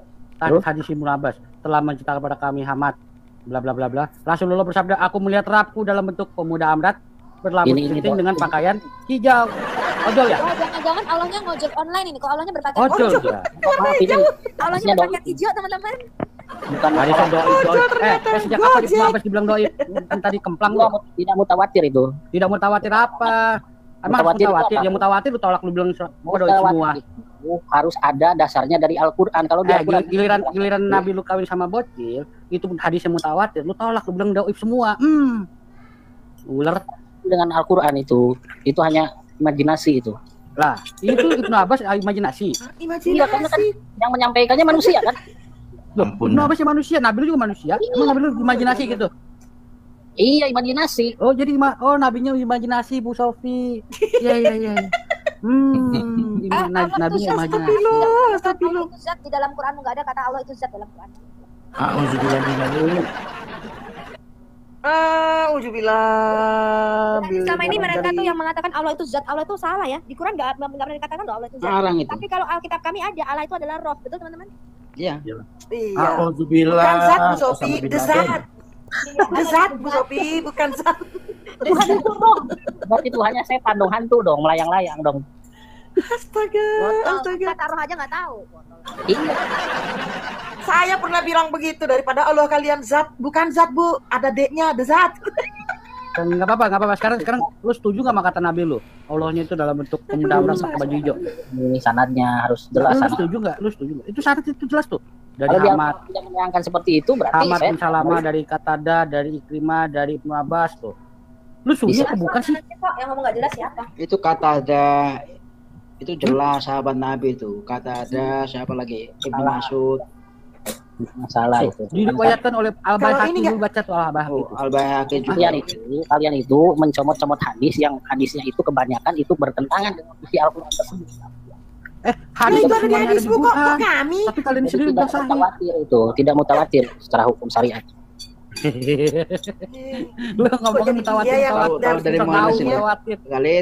Hadis Ibnu Abbas telah menciptakan kepada kami Hamad bla bla bla bla. Rasulullah bersabda, aku melihat Rabku dalam bentuk pemuda Amrat berlamut Ini, keriting Bos. dengan pakaian hijau. Ojol ya? Oh, jangan-jangan Allahnya ngojek online ini. Kok Allahnya berpakaian Ojol ya. maaf ini Allahnya hadisnya berpakaian hijau, teman-teman. bukan Hadisnya doi. ternyata Sejak Gojek. kapan Ibnu Abbas dibilang doi? Kan tadi kemplang lu. tidak mutawatir itu. Tidak mutawatir apa? Emang Mutawatir itu mutawatir? apa? Yang mutawatir lu tolak lu bilang doi Mutawatir semua. itu harus ada dasarnya dari Al-Qur'an. Kalau di Al-Qur'an Giliran Nabi lu kawin sama bocil, itu hadisnya mutawatir, lu tolak lu bilang doib semua. Ular dengan Al-Qur'an itu hanya imajinasi itu. lah. Itu Ibnu Abbas imajinasi. Iya, karena kan yang menyampaikannya manusia kan. Loh, Ampun. Ibnu Abbas ya manusia, Nabi lu juga manusia. Emang Nabi lu imajinasi gitu. Iya, imajinasi. Oh, jadi nabinya imajinasi Bu Sofi. Iya. Nabinya imajinasi. Allah itu zat di dalam Quranmu, nggak ada kata Allah itu zat dalam Quran. Ujubillah. Dan selama ini mereka tuh yang mengatakan Allah itu zat, Allah itu salah ya. Di Quran nggak pernah dikatakan loh Allah itu zat. Arang itu. Tapi kalau Alkitab kami ada, Allah itu adalah roh, betul teman-teman? Iya. Iya. A'udzubillah. Bukan zat Bu Sofi, Osama bin the Laden. zat. The zat Bu Sofi, bukan zat. Tuhan itu dong. Berarti Tuhannya setan dong, hantu dong, melayang-layang dong. Astaga, Botol astaga. kata roh aja nggak tahu. Iya. Saya pernah bilang begitu, daripada Allah kalian zat, bukan zat Bu, ada D-nya, ada zat. Dan nggak apa-apa. Sekarang lu setuju nggak sama kata Nabi lu? Allahnya itu dalam bentuk pemuda amran pakai baju hijau. Ini sanadnya harus jelas. Lu setuju nggak? Itu sanad itu jelas tuh. Dari Kalau dia Ahmad, tidak menerangkan seperti itu berarti Ahmad bin saya Salamah, dari Qatada, dari Ikrimah, dari Ibnu Abbas tuh. Lu setuju Bisa. apa bukan sih? Kok yang ngomong nggak jelas siapa? Itu kata ada, itu jelas sahabat Nabi itu. Kata ada siapa lagi? Ibnu Mas'ud, masalah itu. Diriwayatkan oleh Kalau Al-Baihaqi, ini nggak- lu baca tuh Al-Baihaqi itu. Al-Baihaqi juga. Kalian itu mencomot-comot hadis yang hadisnya itu kebanyakan itu bertentangan dengan isi Al-Quran tersebut. Nah, Itu hadis ada di semuanya ada di hadismu kok, Quran. kami. Tapi kalian Itu sendiri tidak udah sahih. mutawatir itu, tidak mutawatir secara hukum syariat. Lu ngomongin jadi mutawatir, dia yang tahu dari mana sih, Bang? mutawatir.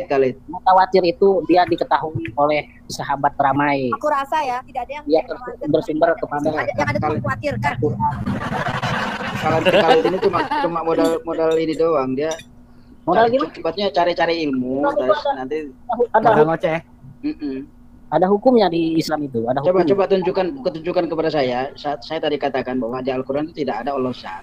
Khalid. Mutawatir itu dia diketahui oleh sahabat ramai. Aku rasa ya tidak ada yang Dia khawatir. bersumber kepada Yang ada tuh mengkhawatirkan. Khalid ini cuma modal ini doang, dia modal gimana? sifatnya cari-cari ilmu, terus nanti Ada Ada, ngoceh. ada hukumnya di Islam itu. Ada hukum. coba tunjukkan kepada saya. Saat saya tadi katakan bahwa di Al-Quran itu tidak ada Allah zat.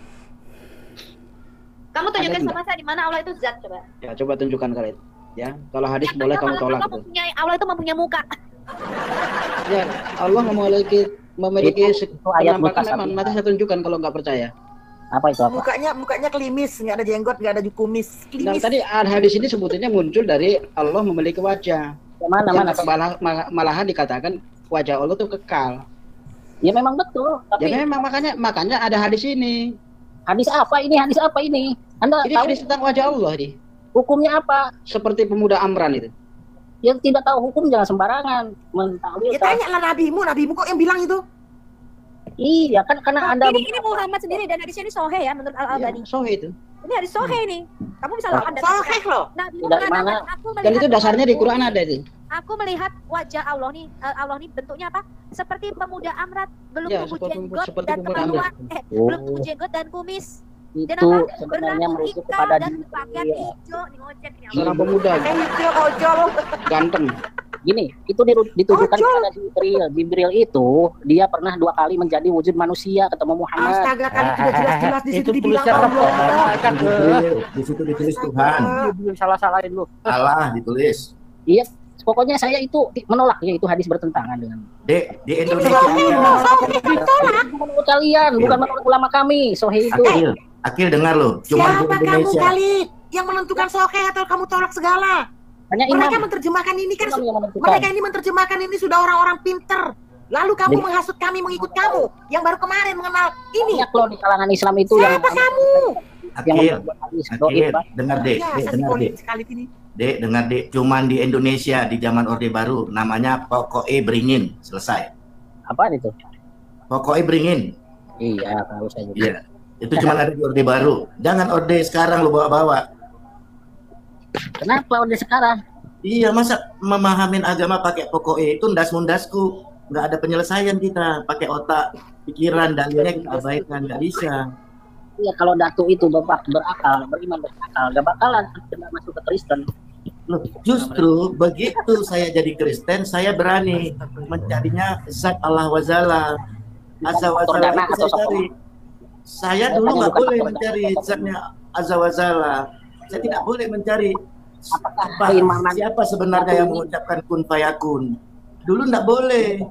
Kamu tunjukin Ada sama saya di mana Allah itu zat coba. Ya, coba tunjukkan Khalid. Ya, kalau hadis boleh kamu tolak itu. Allah itu mempunyai muka. Ya, Allah memiliki Itu ayat penampakan mutasabih. memang. Nanti saya tunjukkan kalau nggak percaya. Apa itu apa? Mukanya klimis, nggak ada jenggot, nggak ada kumis. Nah, Klimis. tadi hadis ini sebetulnya muncul dari Allah memiliki wajah. Mana? Malahan dikatakan wajah Allah itu kekal. Ya memang betul. Tapi Ya memang makanya ada hadis ini. hadis apa ini? Hadis apa ini? Anda Ini tahu hadis tentang wajah Allah nih. hukumnya apa? Seperti pemuda Amran itu. Yang tidak tahu hukum jangan sembarangan mentakwil. Ya tanya lah nabimu kok yang bilang itu. Iya kan karena Anda Ini Muhammad sendiri dan hadisnya ini sohe ya menurut Al-Albani. Ya, sohe itu. Ini hadis sohe nih. Kamu bisa lakukan Soheh loh. Nabi Dari mengatakan, mana? aku Dan itu melihat dasarnya di Quran ada itu. Aku melihat wajah Allah nih bentuknya apa? Seperti pemuda Amrat, belum Ya, tumbuh seperti jenggot pemuda dan Amrat. kemaluan. Belum tumbuh jenggot dan kumis. Dan itu apa? sebenarnya Berlaku merujuk ikal kepada dan diri. berpakaian hijau nih ngojek nih. Seorang pemuda Hijau ojol. ganteng. Gini, itu ditujukan kepada Jibril. Jibril itu dia pernah 2 kali menjadi wujud manusia ketemu Muhammad. Astaga, kan itu udah jelas-jelas di situ Itu dibilang tulisnya Allah. repot. Kan Di situ ditulis Tuhan. belum salah-salahin lu. Allah ditulis. Iya, pokoknya saya itu menolak ya itu hadis bertentangan dengan Dek, di Indonesia menurut kalian, bukan menurut ulama kami. Sohih itu. Akil dengar lo, cuma di Siapa kamu Indonesia. Khalid yang menentukan soheh atau kamu tolak segala? Hanya imam. Mereka menerjemahkan ini kan, Imam yang menentukan. mereka ini menerjemahkan ini sudah orang-orang pinter. Lalu kamu menghasut kami mengikut kamu yang baru kemarin mengenal ini. Banyak loh di kalangan Islam itu yang Siapa kamu? yang Akil, membuat hadis Akil, doib, Pak. dengar dek, Ya, dek, saya dengar dek, sekali ini. dek, dengar dek. Cuman di Indonesia di zaman Orde Baru namanya pokoknya beringin, selesai. Apaan itu? Pokoknya beringin. Iya, tahu saya juga. Iya, itu cuma ada di Orde Baru. Jangan Orde sekarang lo bawa-bawa. Kenapa udah sekarang? Iya, masa memahamin agama pakai pokoknya itu ndas-mundasku. Nggak ada penyelesaian kita. Pakai otak, pikiran, dalilnya kita abaikan. Nggak bisa. Iya, kalau datu itu bapak berakal, beriman berakal, gak bakalan kena masuk ke Kristen. Loh, justru begitu saya jadi Kristen, saya berani mencarinya zat Allah wazala. Azza wa Jalla Tordana itu atau saya cari. Saya dulu nggak boleh mencari zatnya Azza wa Jalla. Saya tidak boleh mencari apa, siapa sebenarnya yang mengucapkan kun fayakun. Dulu nggak boleh.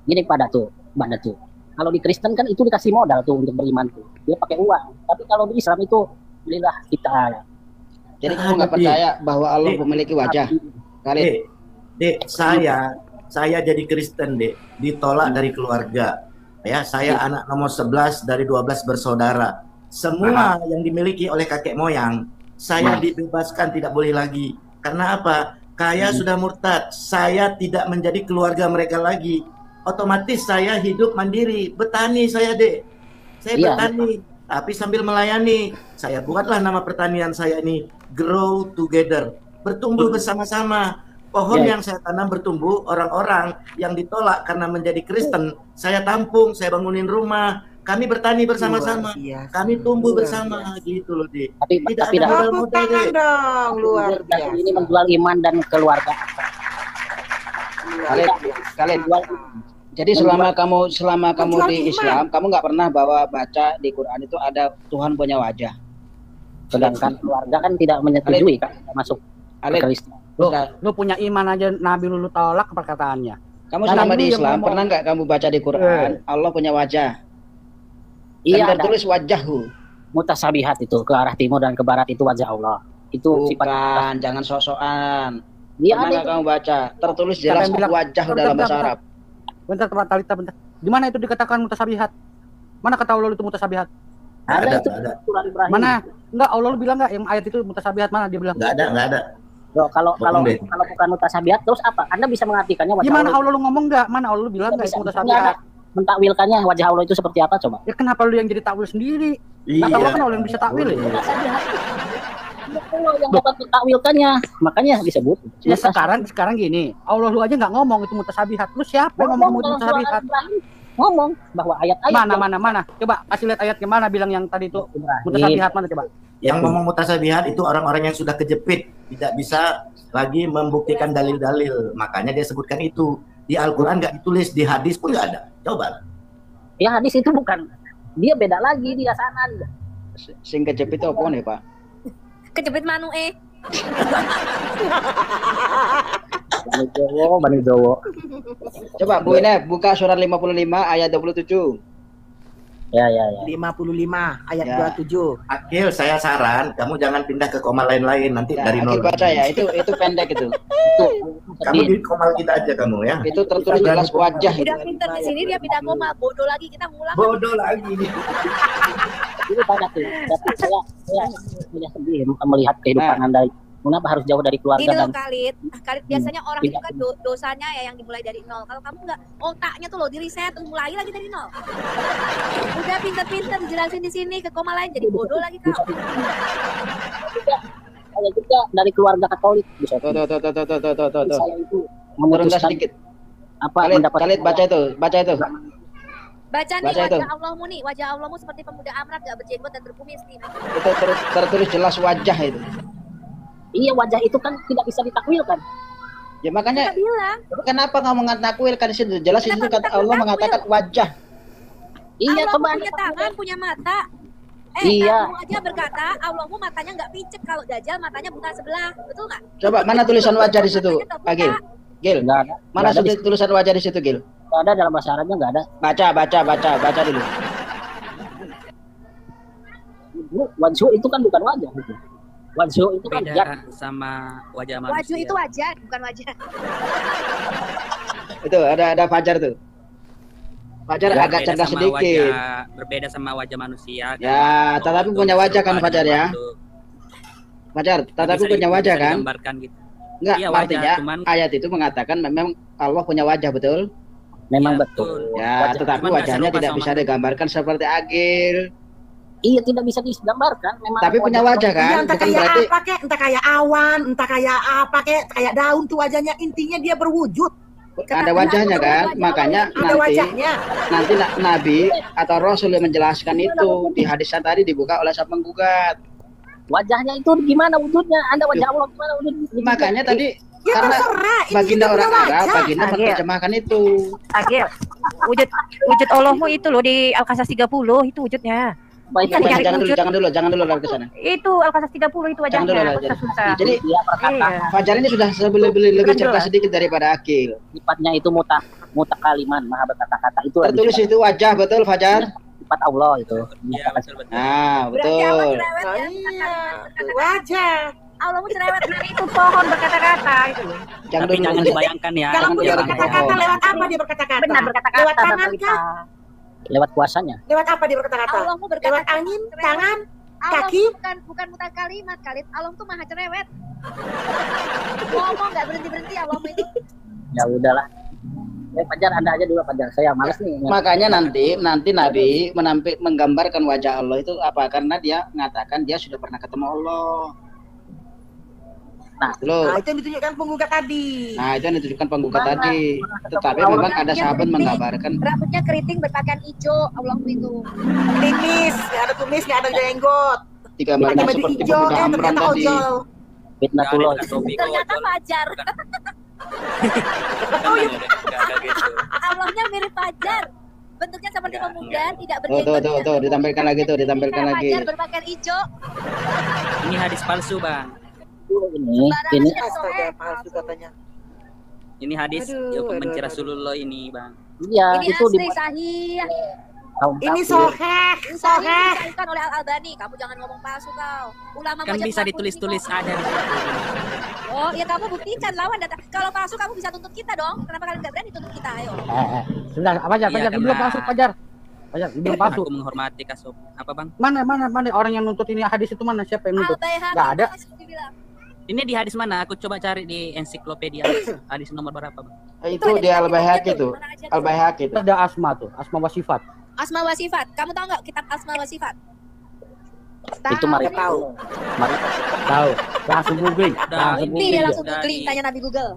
Gini Pak Datu, Mbak Datu. Kalau di Kristen kan itu dikasih modal tuh untuk beriman tuh. Dia pakai uang. Tapi kalau di Islam itu belilah kita. Jadi kamu nggak percaya bahwa Allah memiliki wajah? Khalid. Dek, saya jadi Kristen, Dek, ditolak dari keluarga. Ya, saya anak nomor 11 dari 12 bersaudara. Semua yang dimiliki oleh kakek moyang, saya dibebaskan, tidak boleh lagi. Karena apa? Kaya sudah murtad. Saya tidak menjadi keluarga mereka lagi. Otomatis saya hidup mandiri. Bertani saya, Dek. Saya bertani, tapi sambil melayani. Saya buatlah nama pertanian saya ini Grow Together. Bertumbuh bersama-sama. Pohon yang saya tanam bertumbuh, orang-orang yang ditolak karena menjadi Kristen, saya tampung, saya bangunin rumah, kami bertani bersama-sama, kami tumbuh bersama, gitu loh, Dik. Tapi Tidak tapi ada modal-modal, Dik. dong, luar dan ini menjual iman dan keluarga. Kalian. Jadi selama kamu di Islam, kamu nggak pernah baca di Quran itu ada Tuhan punya wajah. Sedangkan keluarga kan tidak menyetujui kan masuk Kristen. Lu punya iman aja Nabi lu tolak perkataannya. Kamu selama di Islam pernah nggak kamu baca di Quran Allah punya wajah? Iya, tertulis wajahhu. Mutasabihat itu ke arah timur dan ke barat itu wajah Allah. Itu Bukan, jangan sok-sokan. Iya, Pernah nggak kamu baca? Tertulis jelas wajah dalam bahasa Arab. Bentar, Talita, bentar. Di mana itu dikatakan mutasabihat? Mana kata Allah itu mutasabihat? Ada itu surah Ibrahim. Mana? Enggak, Allah lu bilang enggak yang ayat itu mutasabihat mana dia bilang? Enggak ada. Loh, kalau bukan mutasabihat terus apa? Anda bisa mengartikannya wajah Gimana Allah. Allah lu ngomong enggak? Mana Allah lu bilang enggak itu mutasabihat? Mentakwilkannya wajah Allah itu seperti apa coba? Ya kenapa lu yang jadi takwil sendiri? Iya. Kata Allah kan Allah yang bisa takwil ya. Allah yang dapat mentakwilkannya, makanya disebut. Ya sekarang gini, Allah lu aja nggak ngomong itu mutasabihat. Lu siapa yang ngomong itu mutasabihat? Ngomong bahwa ayat-ayat mana? Coba kasih lihat ayatnya mana bilang yang tadi itu mutasabihat mana coba? Yang ngomong mutasabihat itu orang-orang yang sudah kejepit, tidak bisa lagi membuktikan dalil-dalil. Makanya dia sebutkan itu. Di Al-Quran nggak ditulis, di hadis pun nggak ada. Coba. Ya hadis itu bukan, dia beda lagi dia sana. Sing kejepit itu apa nih Pak? Kejepit manu Bani Jowo. Coba Bu Ine buka surat 55 ayat 27. Ya. 55 ayat Ya. 27. Akil, saya saran kamu jangan pindah ke koma lain-lain nanti Ya, dari Akil nol. baca ya, itu pendek itu. Kamu di koma kita aja kamu ya. Itu tertulis jelas wajah itu. Udah pinter di sini dia pindah koma, bodoh lagi kita ngulang. Bodoh lagi. Itu banyak tuh. Tapi saya punya sedih melihat kehidupan Anda. Mengapa harus jauh dari keluarga Ini loh dan Khalid biasanya orang itu kan dosanya ya yang dimulai dari nol. Kalau kamu nggak, otaknya tuh lo di reset, mulai lagi dari nol. Udah pinter-pinter dijelasin di sini ke koma lain jadi bodoh lagi kau. saya juga dari keluarga Katolik bisa. Tuh. Saya itu Turun memutuskan sedikit. apa Khalid baca itu. Baca nih Baca itu. wajah Allahmu nih, wajah Allahmu seperti pemuda Amrat gak berjenggot dan berkumis nih. Itu tertulis jelas wajah itu. Iya, wajah itu kan tidak bisa ditakwilkan. Ya makanya Kita bilang. kenapa kamu ngatakwilkan di situ? Jelas di situ kata Allah mengatakan wajah. Iya, Allah coba punya tangan, punya mata. Iya. Kamu aja berkata Allahmu matanya nggak picek, kalau Dajjal matanya bukan sebelah, betul nggak? Coba mana tulisan wajah di situ, Pak Gil? Gil, Nggak ada. mana Nggak ada tulisan wajah di situ, Gil? Nggak ada dalam bahasa Arabnya, nggak ada. Baca dulu. Wajhu itu kan bukan wajah itu. Wajhu itu kan Beda zat. sama wajah manusia. Wajah itu wajah, bukan wajah. Itu ada Fajar tuh. Fajar Berbeda agak cerdas sama sedikit. Berbeda sama wajah manusia. kan? Ya, tetapi punya wajah kan Fajar ya? Fajar, tetapi punya wajah kan? Digambarkan gitu. Enggak, Iya, wajah, artinya cuman- ayat itu mengatakan memang Allah punya wajah, betul? Memang Iya, betul. Ya, Wajah. tetapi Cuman nggak wajahnya serupa tidak sama bisa manusia. digambarkan seperti Agil. Iya, tidak bisa digambarkan. Memang Tapi punya wajah kan? Iya, entah Bukan kayak berarti apa kek, entah kayak awan, entah kayak apa kek, kayak daun tuh wajahnya, intinya dia berwujud. ada wajahnya kan? Makanya Ada wajahnya. nanti Nabi atau Rasul yang menjelaskan itu di hadisnya tadi dibuka oleh sang penggugat. wajahnya itu gimana wujudnya? Anda wajah Allah gimana wujudnya? Makanya tadi Ya karena terserah, ini baginda juga orang punya Arab, wajah. baginda menerjemahkan itu. Agil, wujud Allahmu itu loh di Al-Qasas 30 itu wujudnya. Baik, Kan baik. cari wujud. Jangan dulu lari ke sana. Itu Al-Qasas 30 itu Jangan dulu wajahnya. lah, Susah. Jadi Dia berkata Iya. Fajar ini sudah lebih Bukan cerdas dulu. sedikit daripada Akil. sifatnya itu mutakaliman, maha berkata-kata. Itu Tertulis itu wajah, betul Fajar? sifat Allah itu. Iya, betul. Nah, Berarti Allah betul. cerewet Oh, ya. iya, wajah. Allahmu cerewet. Itu pohon berkata-kata itu. Jangan Tapi dulu. jangan dibayangkan ya. Kalau dia Jangan berkata-kata bohong. lewat apa dia berkata-kata? Benar berkata-kata. Lewat tangan Talita. kah? Lewat kuasanya. Lewat apa dia berkata-kata? Allahmu Lewat berkata angin, cerewet. tangan, Allah kaki? bukan mutar kalimat, Khalid. Allah tuh maha cerewet. Ngomong nggak berhenti Allahmu itu. Ya udahlah. Fajar, Anda aja dulu Fajar. Saya malas nih. Makanya nanti Nabi menggambarkan wajah Allah itu apa? Karena dia mengatakan dia sudah pernah ketemu Allah. Nah, Loh. Nah, itu yang ditunjukkan penggugat tadi. Nah, itu yang ditunjukkan penggugat tadi. Tetapi memang ada sahabat menggambarkan Rambutnya keriting berpakaian hijau, Allahmu itu. Klimis, nggak ada kumis, nggak ada jenggot. digambarkan Pakai baju seperti hijau, pemuda Amran ternyata tadi. ojol. fitnatullah. Ternyata Fajar. Oh iya. Enggak gitu. Allahnya mirip Fajar. Bentuknya seperti pemuda, tidak Tuh, berjenggot. tuh, ditampilkan lagi tuh, ditampilkan lagi. Fajar berpakaian hijau. Ini hadis palsu, Bang. Ini Astaga, palsu katanya. Ini hadis Aduh, yang benci aduh. Rasulullah ini, Bang. iya Ini itu asli dibuat sahih. kaum Ini kafir. soheh, Ini sahih soheh. disahihkan oleh Al-Albani. Kamu jangan ngomong palsu kau. Ulama Kan mujab bisa ngaku ditulis-tulis ini kok. ada di situ. Oh, ya kamu buktikan lawan data. Kalau palsu kamu bisa tuntut kita dong. Kenapa kalian nggak berani tuntut kita? Ayo. Sebentar, Fajar, Iya, Fajar, karena- belum masuk Fajar. Fajar, belum masuk. Aku menghormati Kasub. Apa, Bang? Mana orang yang nuntut ini hadis itu mana? Siapa yang nuntut? Al-Baihaqi Nggak ada. masih dibilang. Ini di hadis mana? Aku coba cari di ensiklopedia. Hadis nomor berapa, Bang? Itu di Al-Baihaqi tuh. Al-Baihaqi tuh. Ada asma tuh, asma wa sifat. Asma wa Sifat. Kamu tahu nggak kitab Asma wa Sifat? Itu mari Tahu. mari Tahu. Langsung googling. Udah, Langsung ini Nih, googling. langsung Udah googling, di- tanya Nabi Google.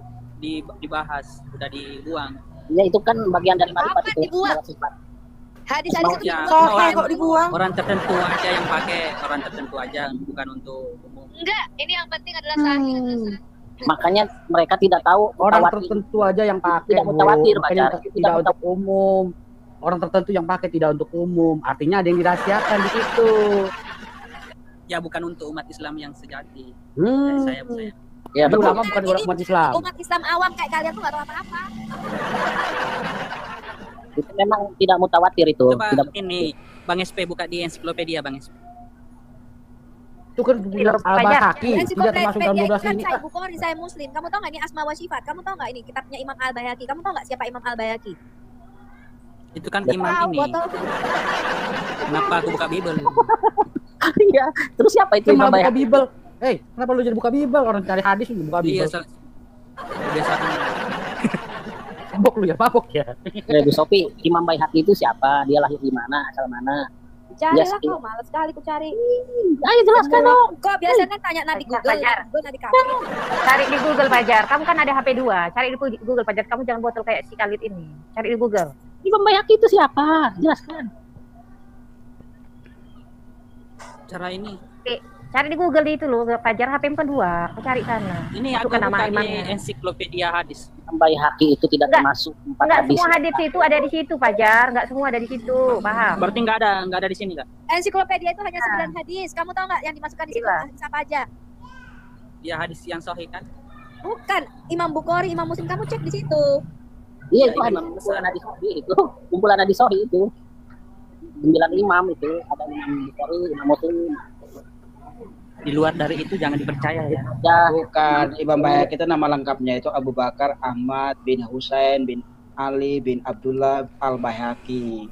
Dibahas, udah dibuang. ya itu kan bagian dari marifat Apa itu. dibuat? Sifat. Hadis-hadis itu Ya, dibuang. Soheh kok dibuang. Orang tertentu aja yang pakai, orang tertentu aja, bukan untuk umum. Enggak, ini yang penting adalah sahih. Makanya mereka tidak tahu Orang mutawatir. tertentu aja yang pakai. Tidak Bu. mutawatir, Makanya Fajar. tidak Tidak untuk umum. Orang tertentu yang pakai tidak untuk umum. Artinya ada yang dirahasiakan di situ. Ya bukan untuk umat Islam yang sejati. Hmm. Saya. Ya Itu betul. ulama bukan umat Islam. Umat Islam awam kayak kalian tuh nggak tahu apa-apa. Itu memang tidak mutawatir itu. Coba Tidak ini Bang SP buka di ensiklopedia, Bang SP. Itu kan bilang Al-Baihaqi, tidak termasuk dalam 12 kan ini. saya Bukhari, saya Muslim. Kamu tahu nggak ini Asma wa Sifat? Kamu tahu nggak ini kitabnya Imam Al-Baihaqi? Kamu tahu nggak siapa Imam Al-Baihaqi? Itu kan imam ini. Kenapa aku buka Bible? Iya. Terus siapa itu Itu Imam malah buka Baihaqi? Bible. Kenapa lu jadi buka Bible? Orang cari hadis lu buka Iya, Bible. biasa. Mabok lu ya, mabok ya. Bu Sofi, Imam Baihaqi itu siapa? Dia lahir di mana? Asal mana? Carilah Yes, kau, malas sekali ku cari. Ayo jelaskan dong. Kok biasanya tanya Nabi Google, Fajar. Google Nabi kafir. Cari di Google Fajar. Kamu kan ada HP 2. Cari di Google Fajar. Kamu jangan botol kayak si Khalid ini. Cari di Google. Imam Baihaqi itu siapa? Jelaskan. Cara ini. Cari di Google itu loh, Fajar HP kan 2. Kau cari sana. Ini aku Masukkan nama buka di imamnya. ensiklopedia hadis. Imam Baihaqi itu tidak Enggak. termasuk empat Enggak hadis. semua hadis itu ada di situ, Fajar. Enggak semua ada di situ, paham? Berarti nggak ada di sini, Kak? Ensiklopedia itu hanya 9 hadis. Kamu tahu nggak yang dimasukkan di situ Iya. hadis apa aja? Ya hadis yang sahih kan? Bukan Imam Bukhari, Imam Muslim. Kamu cek di situ. Iya itu Ya, hadis imam kumpulan besar. hadis sahih itu. Kumpulan hadis sahih itu. 9 imam itu. Ada Imam Bukhari, Imam Muslim. Di luar dari itu jangan dipercaya ya. Ya, Bukan, Imam Baihaqi itu nama lengkapnya itu Abu Bakar Ahmad bin Husain bin Ali bin Abdullah Al-Baihaqi.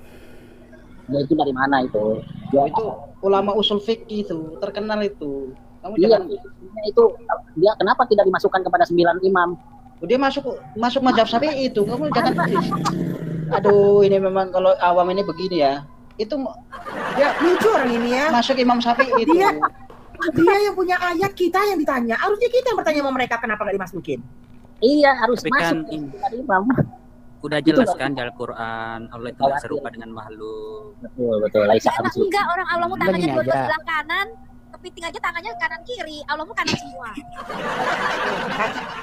ya itu dari mana itu? Ya Itu ulama usul fikih itu, terkenal itu. Kamu Iya, jangan itu dia kenapa tidak dimasukkan kepada 9 imam? dia masuk mazhab Syafi'i itu. Kamu jangan aduh, ini memang kalau awam ini begini ya. Itu Ya lucu orang ini ya. masuk Imam Syafi'i itu. Dia yang punya ayat, kita yang ditanya. Harusnya kita yang bertanya sama mereka kenapa nggak dimasukin. Iya, harus Tapi masuk kan ini- 9 imam. Udah jelas kan di Al-Quran Allah itu nggak serupa dengan makhluk. Betul. Laisa Ya, emang kamitslihi. enggak orang Allahmu Udah tangannya gini dua-dua aja. sebelah kanan, kepiting aja tangannya kanan kiri, Allahmu kanan semua.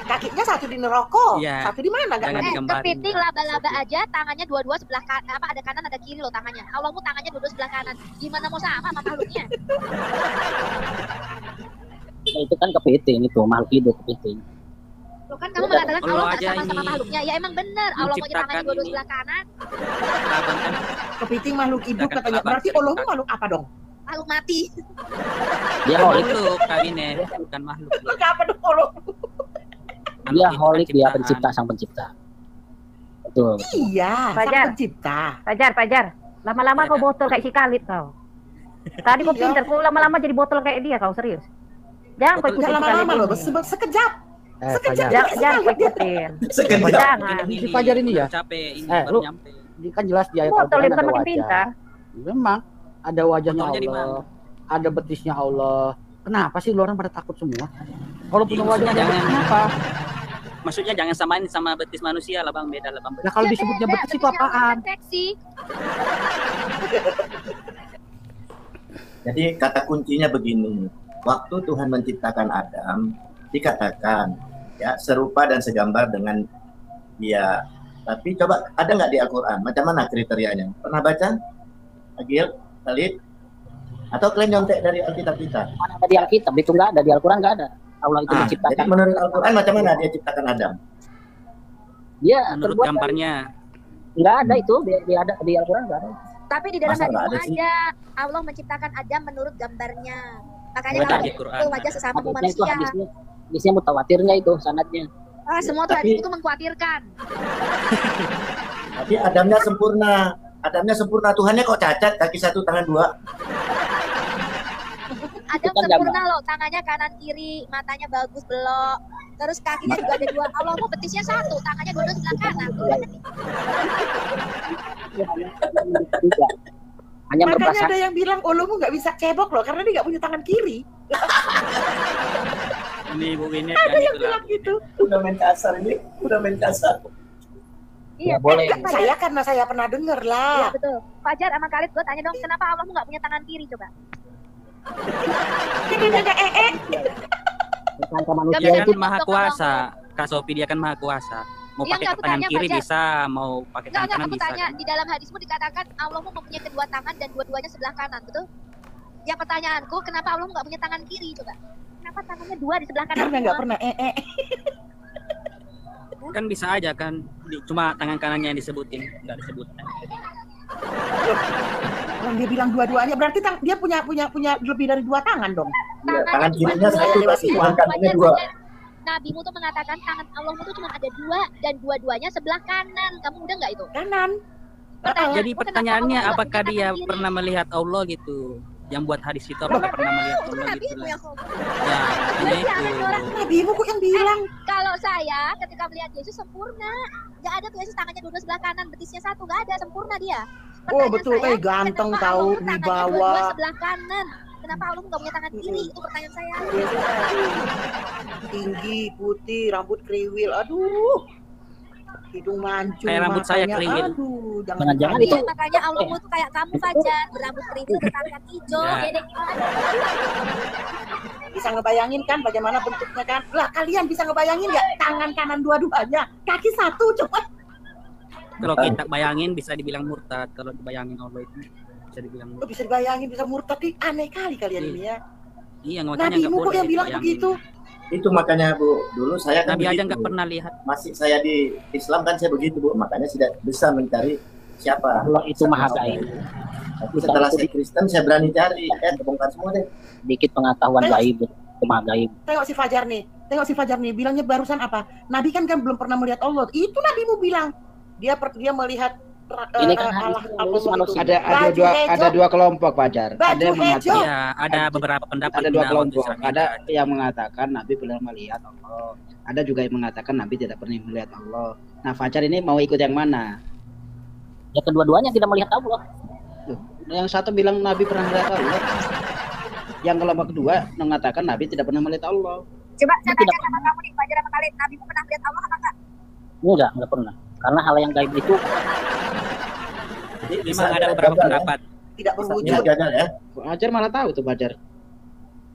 Kakinya satu di neraka, Iya. satu di mana? Nggak Jangan ngerti. digambarin. Kepiting laba-laba aja tangannya dua-dua sebelah kanan, apa ada kanan ada kiri loh tangannya. Allahmu tangannya dua-dua sebelah kanan. Gimana mau sama makhluknya? Itu kan kepiting itu, makhluk hidup kepiting. Loh kan kamu mengatakan Allah Allah nggak aja sama-sama ini makhluknya. Ya emang benar, Allah mau menciptakan tangannya dua-dua ini. sebelah kanan, Abang kan Kepiting makhluk hidup Silakan, katanya. Abang, Berarti silakan. Allahmu makhluk apa dong? makhluk mati. Dia holik, makhluk kali ini bukan makhluk. Makhluk apa dong Allah? dia Makhluk itu holik, kan dia ciptaan. pencipta sang pencipta. Betul. Iya, sang Fajar. pencipta. Fajar. Lama-lama kau botol kayak si Khalid kau. Tadi kau Iya. pintar, kau lama-lama jadi botol kayak dia kau, serius. Jangan kau Botol ikutin Jangan si Khalid lama-lama loh, ini. sekejap. Fajar. Jangan kau ikutin. Sekejap. Jangan. Si Fajar ini ya? Capek ini lu baru nyampe. Ini kan jelas di ayat Botol Al-Quran dia bukan ada makin wajah. pintar. Memang ada wajahnya Botolnya di Allah, ada betisnya Allah. Kenapa sih lu orang pada takut semua? Kalau punya Iya, wajah maksudnya Allah, jangan- kenapa? Maksudnya jangan samain sama betis manusia lah Bang, beda lah Bang. Nah kalau Ya disebutnya beda, betis itu betisnya Allah apaan? kan seksi. Jadi kata kuncinya begini, waktu Tuhan menciptakan Adam, dikatakan ya serupa dan segambar dengan dia. Tapi coba ada nggak di Al-Quran? Macam mana kriterianya? Pernah baca? Agil, Khalid? Atau kalian nyontek dari Alkitab kita? Mana ada di Alkitab? Itu nggak ada, di Al-Quran nggak ada. Allah itu menciptakan. Jadi menurut Al-Quran macam mana dia ciptakan Adam? Dia Menurut terbuat gambarnya. nggak ada itu di ada di Al-Quran nggak ada. Tapi di dalam Masa nggak hadismu ada sih? aja Allah menciptakan Adam menurut gambarnya. Makanya Nggak ada kalau di Quran. itu wajah sesama Hadisnya itu manusia. hadisnya mutawatirnya itu sanadnya. Semua tuh Tapi- hadis itu mengkhawatirkan. Tapi Adamnya sempurna. Adamnya sempurna. Tuhannya kok cacat, kaki 1, tangan 2? Adam kan sempurna loh, tangannya kanan kiri, matanya bagus belok. Terus kakinya juga ada 2. Allah mau betisnya 1, tangannya dua sebelah kanan. Hanya Makanya berprasangka. ada yang bilang Ulumu nggak bisa cebok loh karena dia nggak punya tangan kiri. Ini Bu ini Ada kan yang itulah. bilang gitu. Udah main kasar ini, udah main kasar. Iya, boleh. Saya karena saya pernah denger Iya lah. betul. Fajar sama Khalid, gue tanya dong, kenapa Allah nggak punya tangan kiri coba? Dia nggak Prasangka Dia manusia bisa itu kan maha kuasa. Kak Sofi dia kan maha kuasa. Mau Iya, pakai nggak, aku tangan tanya, kiri Fajar. bisa, mau pakai tangan Enggak, kanan aku bisa. tanya, Kan? di dalam hadismu dikatakan Allah mempunyai kedua tangan dan dua-duanya sebelah kanan, betul? Ya pertanyaanku, kenapa Allah nggak punya tangan kiri coba? Kenapa tangannya 2 di sebelah kanan? karena nggak semua? pernah Kan bisa aja kan. Cuma tangan kanannya yang disebutin, nggak disebut. Orang dia bilang dua-duanya berarti dia punya lebih dari 2 tangan dong. Iya, tangan cuma kirinya 1, dua. tapi Tuhan kanannya 2. Nabimu tuh mengatakan tangan Allahmu tuh cuma ada 2 dan dua-duanya sebelah kanan. Kamu udah nggak itu? Kanan. Jadi Kenapa pertanyaannya Allah nggak apakah punya dia tangan kiri? pernah melihat Allah gitu? Yang buat hadis itu apakah pernah melihat Itu Allah gitu Nabimu lah. yang ngomong. Ya, makanya itu. Nabimu kok yang bilang? Kalau saya ketika melihat Yesus sempurna, nggak ada tuh Yesus tangannya dua sebelah kanan, betisnya 1, nggak ada, sempurna dia. Oh Pertanyaan betul, saya, ganteng kenapa tahu Allah tangannya wibawa. dua sebelah kanan? Kenapa Allah nggak punya tangan kiri? Itu pertanyaan saya. Tinggi, putih, rambut kriwil. Aduh. Hidung mancung. Kayak rambut saya matanya, kriwil. Aduh, Jangan-jangan ditanya. itu Iya, makanya Allahmu tuh kayak kamu Fajar, berambut kriwil, bertangan hijau. Ya. Dedek gimana? Bisa ngebayangin kan bagaimana bentuknya kan? Lah kalian bisa ngebayangin nggak tangan kanan dua-duanya, kaki 1 coba. Kalau kita bayangin bisa dibilang murtad. Kalau dibayangin Allah itu bisa dibilang Oh, murtad. bisa dibayangin, bisa murtad nih, aneh kali kalian Iya. ini ya. Iya, makanya nggak Nabimu kok boleh yang bilang dibayangin. begitu? Itu makanya Bu, dulu saya kan Nabi aja begitu. nggak pernah lihat. Masih saya di Islam kan saya begitu Bu, makanya tidak bisa mencari siapa. Allah itu maha gaib. Tapi setelah saya Kristen saya berani cari, terbongkar semua deh. Dikit pengetahuan gaib itu maha gaib. Tengok si Fajar nih, bilangnya barusan apa? Nabi kan belum pernah melihat Allah. Itu Nabimu bilang. Dia melihat Ini kan Allah hadis itu. manusia. Baju hijau. Ada dua kelompok Fajar. Baju Ada yang hijau. mengatakan Iya, ada beberapa pendapat. ada dua di dalam kelompok. Islam. Ada yang mengatakan Nabi pernah melihat Allah. Ada juga yang mengatakan Nabi tidak pernah melihat Allah. Nah, Fajar ini mau ikut yang mana? Ya kedua-duanya tidak melihat Allah. Tuh, yang satu bilang Nabi pernah melihat Allah. Yang kelompok kedua mengatakan Nabi tidak pernah melihat Allah. Coba saya Tidak. tanya sama kamu nih, Fajar sama Khalid, Nabimu pernah lihat Allah apa enggak? Enggak pernah. Karena hal yang gaib itu Jadi bisa Memang ada beberapa gagal, pendapat. Tidak ya. Bisa berwujud. gagal ya. Fajar malah tahu tuh Fajar.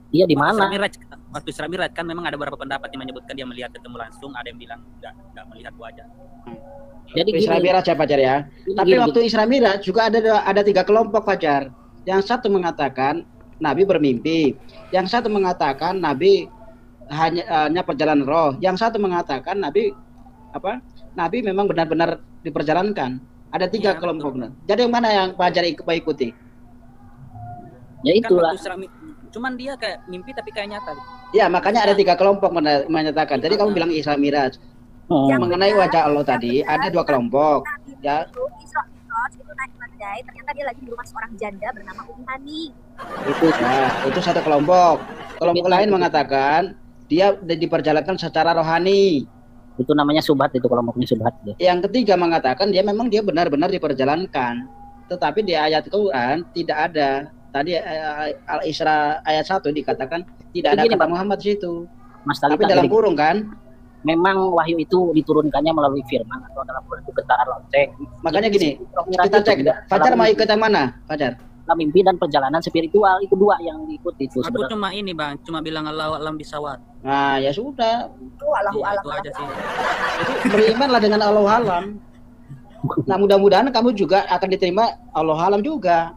dia di Isra mana? Miraj, waktu Isra Miraj kan memang ada beberapa pendapat yang menyebutkan dia melihat ketemu langsung, ada yang bilang nggak melihat wajah. Jadi gini, Isra Miraj ya Fajar ya. gini, Tapi gini, waktu Isra Miraj juga ada 3 kelompok Fajar. Yang satu mengatakan Nabi bermimpi, yang satu mengatakan Nabi hanya perjalanan roh, yang satu mengatakan Nabi Nabi memang benar-benar diperjalankan. Ada 3 Iya, kelompok. betul. Jadi yang mana yang Fajar ikuti? ya Kan itulah. waktu cuman dia kayak mimpi tapi kayak nyata. Ya makanya ada 3 kelompok menyatakan. Jadi kamu bilang Isra Miraj. Hmm. Mengenai wajah Allah tadi ada 2 kelompok. Ya. Itu Isra Mi'raj itu naik badai, ternyata dia lagi di rumah seorang janda bernama Ummi Hani. Itu satu kelompok. Kelompok lain mengatakan dia diperjalankan secara rohani. Itu namanya subhat, itu kelompoknya subhat. Yang ketiga mengatakan dia benar-benar diperjalankan. Tetapi di ayat Quran tidak ada. Tadi Al-Isra ayat 1 dikatakan tidak ada Begini, kata Pak. Muhammad di situ. Mas Tapi Talita, dalam jadi kurung kan. memang wahyu itu diturunkannya melalui firman atau dalam bentuk getaran lonceng. Makanya gini, Isra Mi'raj kita itu cek. tidak Fajar mau melalui- ikut yang mana? Fajar. alam mimpi dan perjalanan spiritual, itu dua yang diikuti itu Aku sebenarnya. cuma ini bang, cuma bilang Allah alam bisawat. Nah, ya sudah. Allahu Iya, alam. itu aja sih. Berimanlah dengan Allah alam. Nah, mudah-mudahan kamu juga akan diterima Allah alam juga.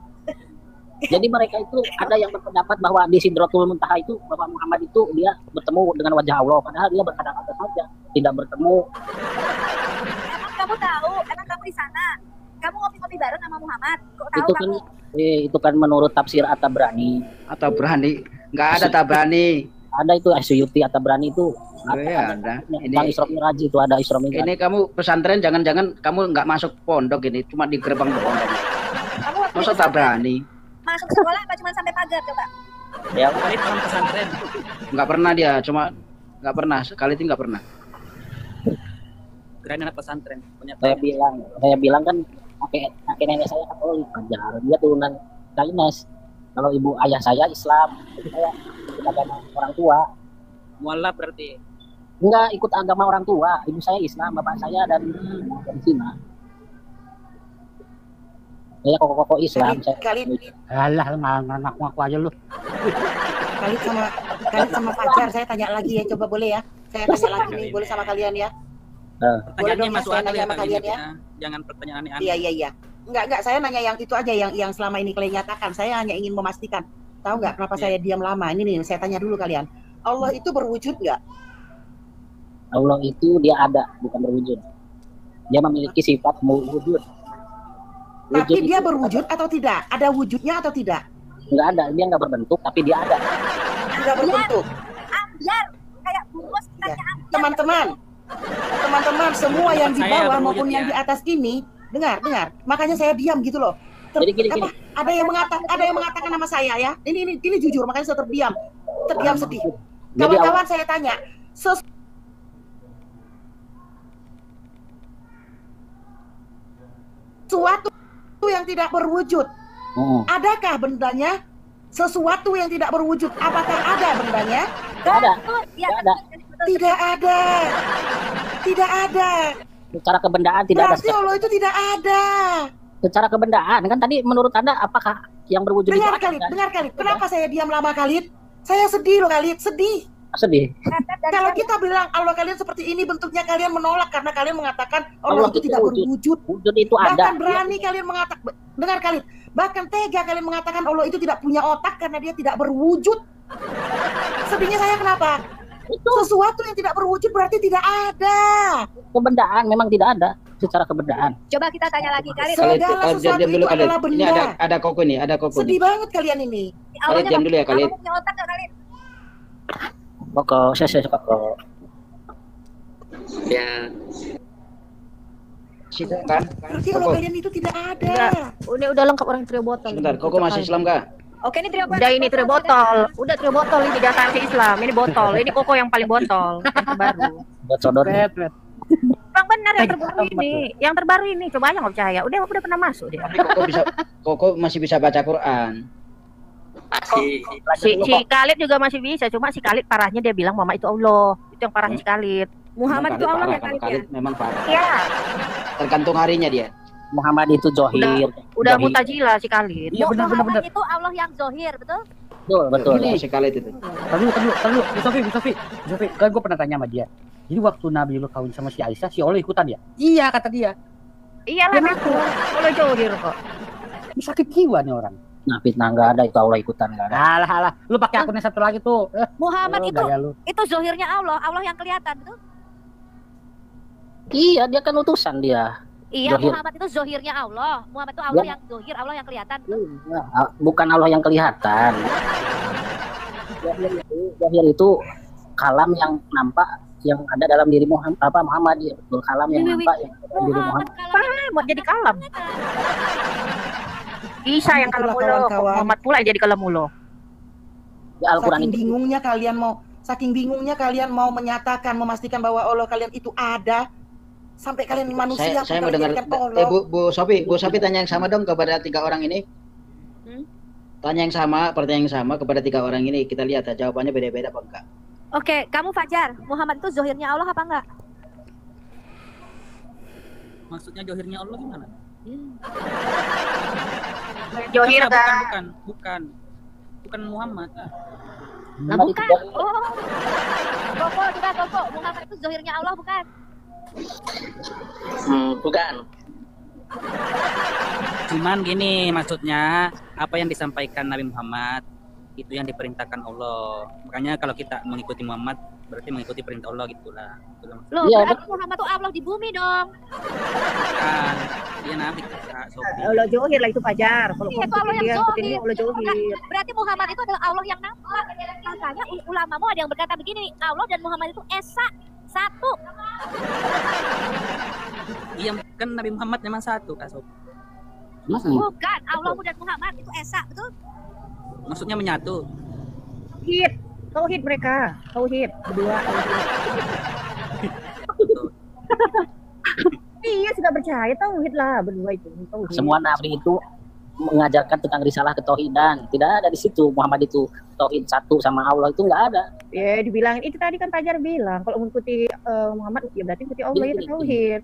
Jadi mereka itu ada yang berpendapat bahwa di Sidratul Muntaha itu Bapak Muhammad itu dia bertemu dengan wajah Allah, padahal dia berkata-kata saja, tidak bertemu. Emang kamu tahu? Emang kamu di sana? Kamu ngopi-ngopi bareng sama Muhammad? Kok tahu Itu kan kamu? itu kan menurut tafsir At-Tabrani. Atau berani? Nggak ada Tabrani. Ada itu Asyuyuti At-Tabrani itu. Ya, ada. Tentang Isra Mi'raj itu ada Isra Mi'raj. Ini kamu pesantren, jangan-jangan kamu nggak masuk pondok ini, cuma di gerbang pondok. Kamu waktu Masa itu tak berani? masuk sekolah apa cuma sampai pagar coba? Ya, Kali dalam pesantren. Nggak pernah dia, cuma nggak pernah. Sekali itu nggak pernah. Kirain anak pesantren. Punya saya bilang kan kakek nenek saya Katolik, Fajar. Dia turunan Chinese. Kalau ibu ayah saya Islam, jadi saya ikut agama orang tua. mualaf berarti. Enggak ikut agama orang tua. Ibu saya Islam, bapak saya dari Cina. Saya koko-koko Islam. Kali Alah, ngaku aja lu. sama Fajar, saya tanya lagi ya, coba boleh ya? Saya tanya lagi nih, boleh sama kalian ya? Pertanyaannya dong, masuk saya akal nanya ya sama Kak kalian Lilit, ya. ya. Jangan pertanyaan aneh-aneh. Iya. Enggak, saya nanya yang itu aja yang selama ini kalian nyatakan. Saya hanya ingin memastikan. Tahu nggak kenapa saya diam lama? Ini nih, saya tanya dulu kalian. Allah itu berwujud nggak? Allah itu dia ada, bukan berwujud. Dia memiliki sifat wujud. Tapi dia berwujud atau tidak? Ada wujudnya atau tidak? Enggak ada, dia enggak berbentuk, tapi dia ada. Tidak berbentuk. Ambiar kayak bungkus Ya. Teman-teman semua yang di Saya bawah berwujud, maupun yang ya. di atas ini, dengar. Makanya saya diam gitu loh. Jadi gini. Ada yang mengatakan nama saya ya. Ini jujur, makanya saya terdiam sedih. Jadi Kawan-kawan saya tanya, sesuatu yang tidak berwujud, adakah bendanya? Sesuatu yang tidak berwujud, apakah ada bendanya? ada. Iya, Tidak ada. Tidak ada. Secara kebendaan tidak ada. Berarti Allah itu tidak ada. Secara kebendaan kan tadi menurut Anda apakah yang berwujud itu Dengar ada? Khalid. Kenapa saya diam lama Khalid? Saya sedih loh Khalid, sedih. Sedih. Kalau kita bilang Allah kalian seperti ini, bentuknya kalian menolak karena kalian mengatakan Allah itu tidak berwujud. Wujud itu ada. Bahkan berani kalian mengatakan, dengar Khalid, bahkan tega kalian mengatakan Allah itu tidak punya otak karena dia tidak berwujud. Sedihnya saya kenapa? Sesuatu yang tidak berwujud berarti tidak ada. Kebendaan memang tidak ada secara kebendaan. Coba kita tanya lagi kali. Segala sesuatu itu adalah Ini benda. ada koko nih, ada koko Sedih nih. banget kalian ini. Khalid diam dulu ya Khalid. Punya otak nggak kali? Koko, saya koko. Ya. Situ kan. Berarti Allah Koko. kalian itu tidak ada. Enggak. Udah lengkap orang trio botol. Sebentar, Koko masih Islam kah? Oke, ini trio Udah ini trio botol. Udah trio botol ini jangan sampai Islam. Ini botol. Ini koko yang paling botol. Yang terbaru. Buat sodor. Bang benar yang terbaru ini. Yang terbaru ini. Coba aja nggak percaya. Udah pernah masuk dia. Tapi Koko masih bisa baca Quran. Si Khalid juga masih bisa. Cuma si Khalid parahnya dia bilang Mama itu Allah. Itu yang parahnya si Khalid. Muhammad itu Allah ya Kalau Khalid ya? Khalid memang parah. Iya. Tergantung harinya dia. Muhammad itu zohir. Udah mutajilah si Khalid. Iya benar. Muhammad itu Allah yang zohir, betul? Betul. Ini si Khalid itu. Tahu, Bu Sofi, kan gue pernah tanya sama dia. Jadi waktu Nabi lu kawin sama si Aisyah, si Allah ikutan ya? Iya kata dia. Iyalah aku. Kalau zohir kok. Sakit jiwa nih orang. Nah, fitnah nggak ada itu Allah ikutan nggak ada. Alah, lu pakai akunnya satu lagi tuh. Muhammad gaya lu. itu zohirnya Allah yang kelihatan, betul? Iya, dia kan utusan dia. Iya, Zohir. Muhammad itu zohirnya Allah. Muhammad itu Allah Ya. yang zohir, Allah yang kelihatan. Bukan Allah yang kelihatan. Zohir itu kalam yang nampak yang ada dalam diri Muhammad ya. Betul, kalam yang nampak yang ada dalam diri Muhammad. Mau jadi kalam. Isa yang kalam mulu. Kawan-kawan. Muhammad pula yang jadi kalam mulu. Di Al-Qur'an Saking itu bingungnya kalian mau menyatakan, memastikan bahwa Allah kalian itu ada, sampai kalian manusia Saya mau dengar. Allah. Bu Sofi tanya yang sama dong kepada 3 orang ini. Tanya yang sama, pertanyaan yang sama kepada 3 orang ini. Kita lihat ya, jawabannya beda-beda apa enggak. Oke, kamu Fajar, Muhammad itu zohirnya Allah apa enggak? Maksudnya johirnya Allah gimana? Johir Enggak, kan? bukan Muhammad. Lah bukan. Oh. Koko juga Koko. Muhammad itu zahirnya Allah bukan? Bukan. Cuman gini maksudnya, apa yang disampaikan Nabi Muhammad itu yang diperintahkan Allah. Makanya kalau kita mengikuti Muhammad berarti mengikuti perintah Allah gitulah. Loh, Iya, berarti Muhammad tuh Allah di bumi dong. Bukan. Dia Nabi Kak Sophie. Allah Johir lah itu Fajar. Kalau Iya, itu Allah yang ikutin Zohir. Allah Johir. Berarti Muhammad itu adalah Allah yang nampak. Makanya ulamamu ada yang berkata begini, Allah dan Muhammad itu esa, satu. Iya kan Nabi Muhammad memang satu Kak Sophie. Bukan, Allahmu dan Muhammad itu esa, betul? Maksudnya menyatu. Tauhid mereka, tauhid berdua. Iya sudah percaya tauhid lah berdua itu. Tauhid. Semua nabi itu mengajarkan tentang risalah ketauhidan. Tidak ada di situ Muhammad itu tauhid satu sama Allah itu nggak ada. Ya dibilangin itu tadi kan Fajar bilang kalau mengikuti Muhammad ya berarti ikuti Allah itu tauhid.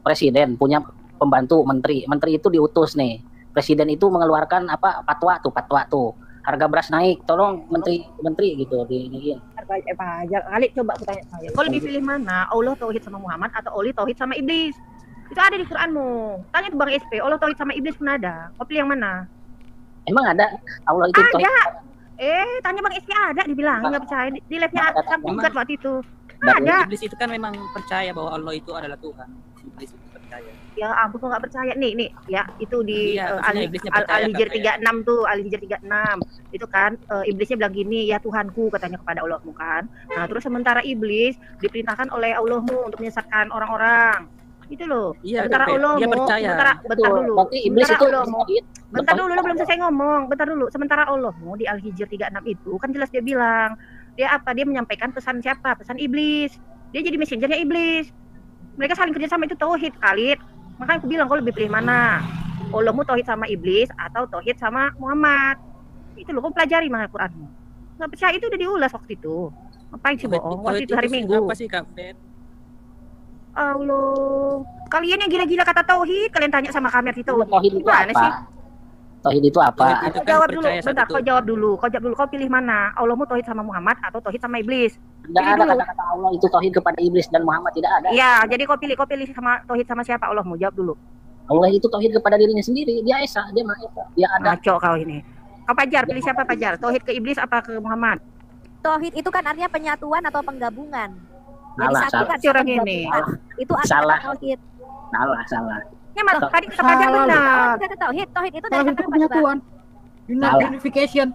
Presiden punya pembantu menteri. Menteri itu diutus nih. Presiden itu mengeluarkan fatwa tuh. Harga beras naik, tolong menteri gitu diiniin. Fajar, kali coba aku tanya saya. Kau lebih pilih mana? Allah tauhid sama Muhammad atau Oli tauhid sama iblis? Itu ada di Quranmu. Tanya ke Bang SP, Allah tauhid sama iblis pun ada. Kau pilih yang mana? Emang ada Allah itu tauhid? Ada. Tanya Bang SP ada dibilang nggak percaya. Di live-nya Gugat waktu itu. Ada. Iblis itu kan memang percaya bahwa Allah itu adalah Tuhan. Iblis itu percaya. Ya ampun kok nggak percaya nih ya itu di Al-Hijr 36 tuh Al-Hijr 36 itu kan iblisnya bilang gini ya Tuhanku katanya kepada Allahmu kan. Nah terus sementara iblis diperintahkan oleh Allahmu untuk menyesatkan orang-orang itu loh. Iya, sementara Allahmu bentar dulu. Iblis itu bentar dulu belum selesai ngomong. Bentar dulu. Sementara Allahmu di Al-Hijr 36 itu kan jelas dia bilang dia menyampaikan pesan siapa? Pesan iblis. Dia jadi messengernya iblis. Mereka saling kerjasama itu tauhid Khalid. Makanya aku bilang kau lebih pilih mana? Allahmu tauhid sama iblis atau tauhid sama Muhammad? Itu loh, kau pelajari makanya Quranmu. Nggak percaya itu udah diulas waktu itu. Ngapain sih bohong? Waktu itu hari Minggu. Apa sih Kak Fed? Allah, kalian yang gila-gila kata tauhid, kalian tanya sama kami itu. Tauhid itu apa? Tauhid itu apa? Kau jawab dulu, bentar. Kau jawab dulu. Kau pilih mana? Allahmu tauhid sama Muhammad atau tauhid sama iblis? Tidak ada kata-kata Allah itu tauhid kepada iblis dan Muhammad, tidak ada. Iya, jadi kau pilih sama tauhid sama siapa? Allahmu jawab dulu. Allah itu tauhid kepada dirinya sendiri. Dia esa, dia Maha Esa. Dia ada. Ngaco kau ini. Kau Fajar, pilih siapa Fajar? Tauhid ke iblis apa ke Muhammad? Tauhid itu kan artinya penyatuan atau penggabungan. Salah. Orang ini. Itu artinya tauhid. Salah. Ya mas, tadi kata Fajar benar. Tauhid itu dari kata penyatuan. Unification.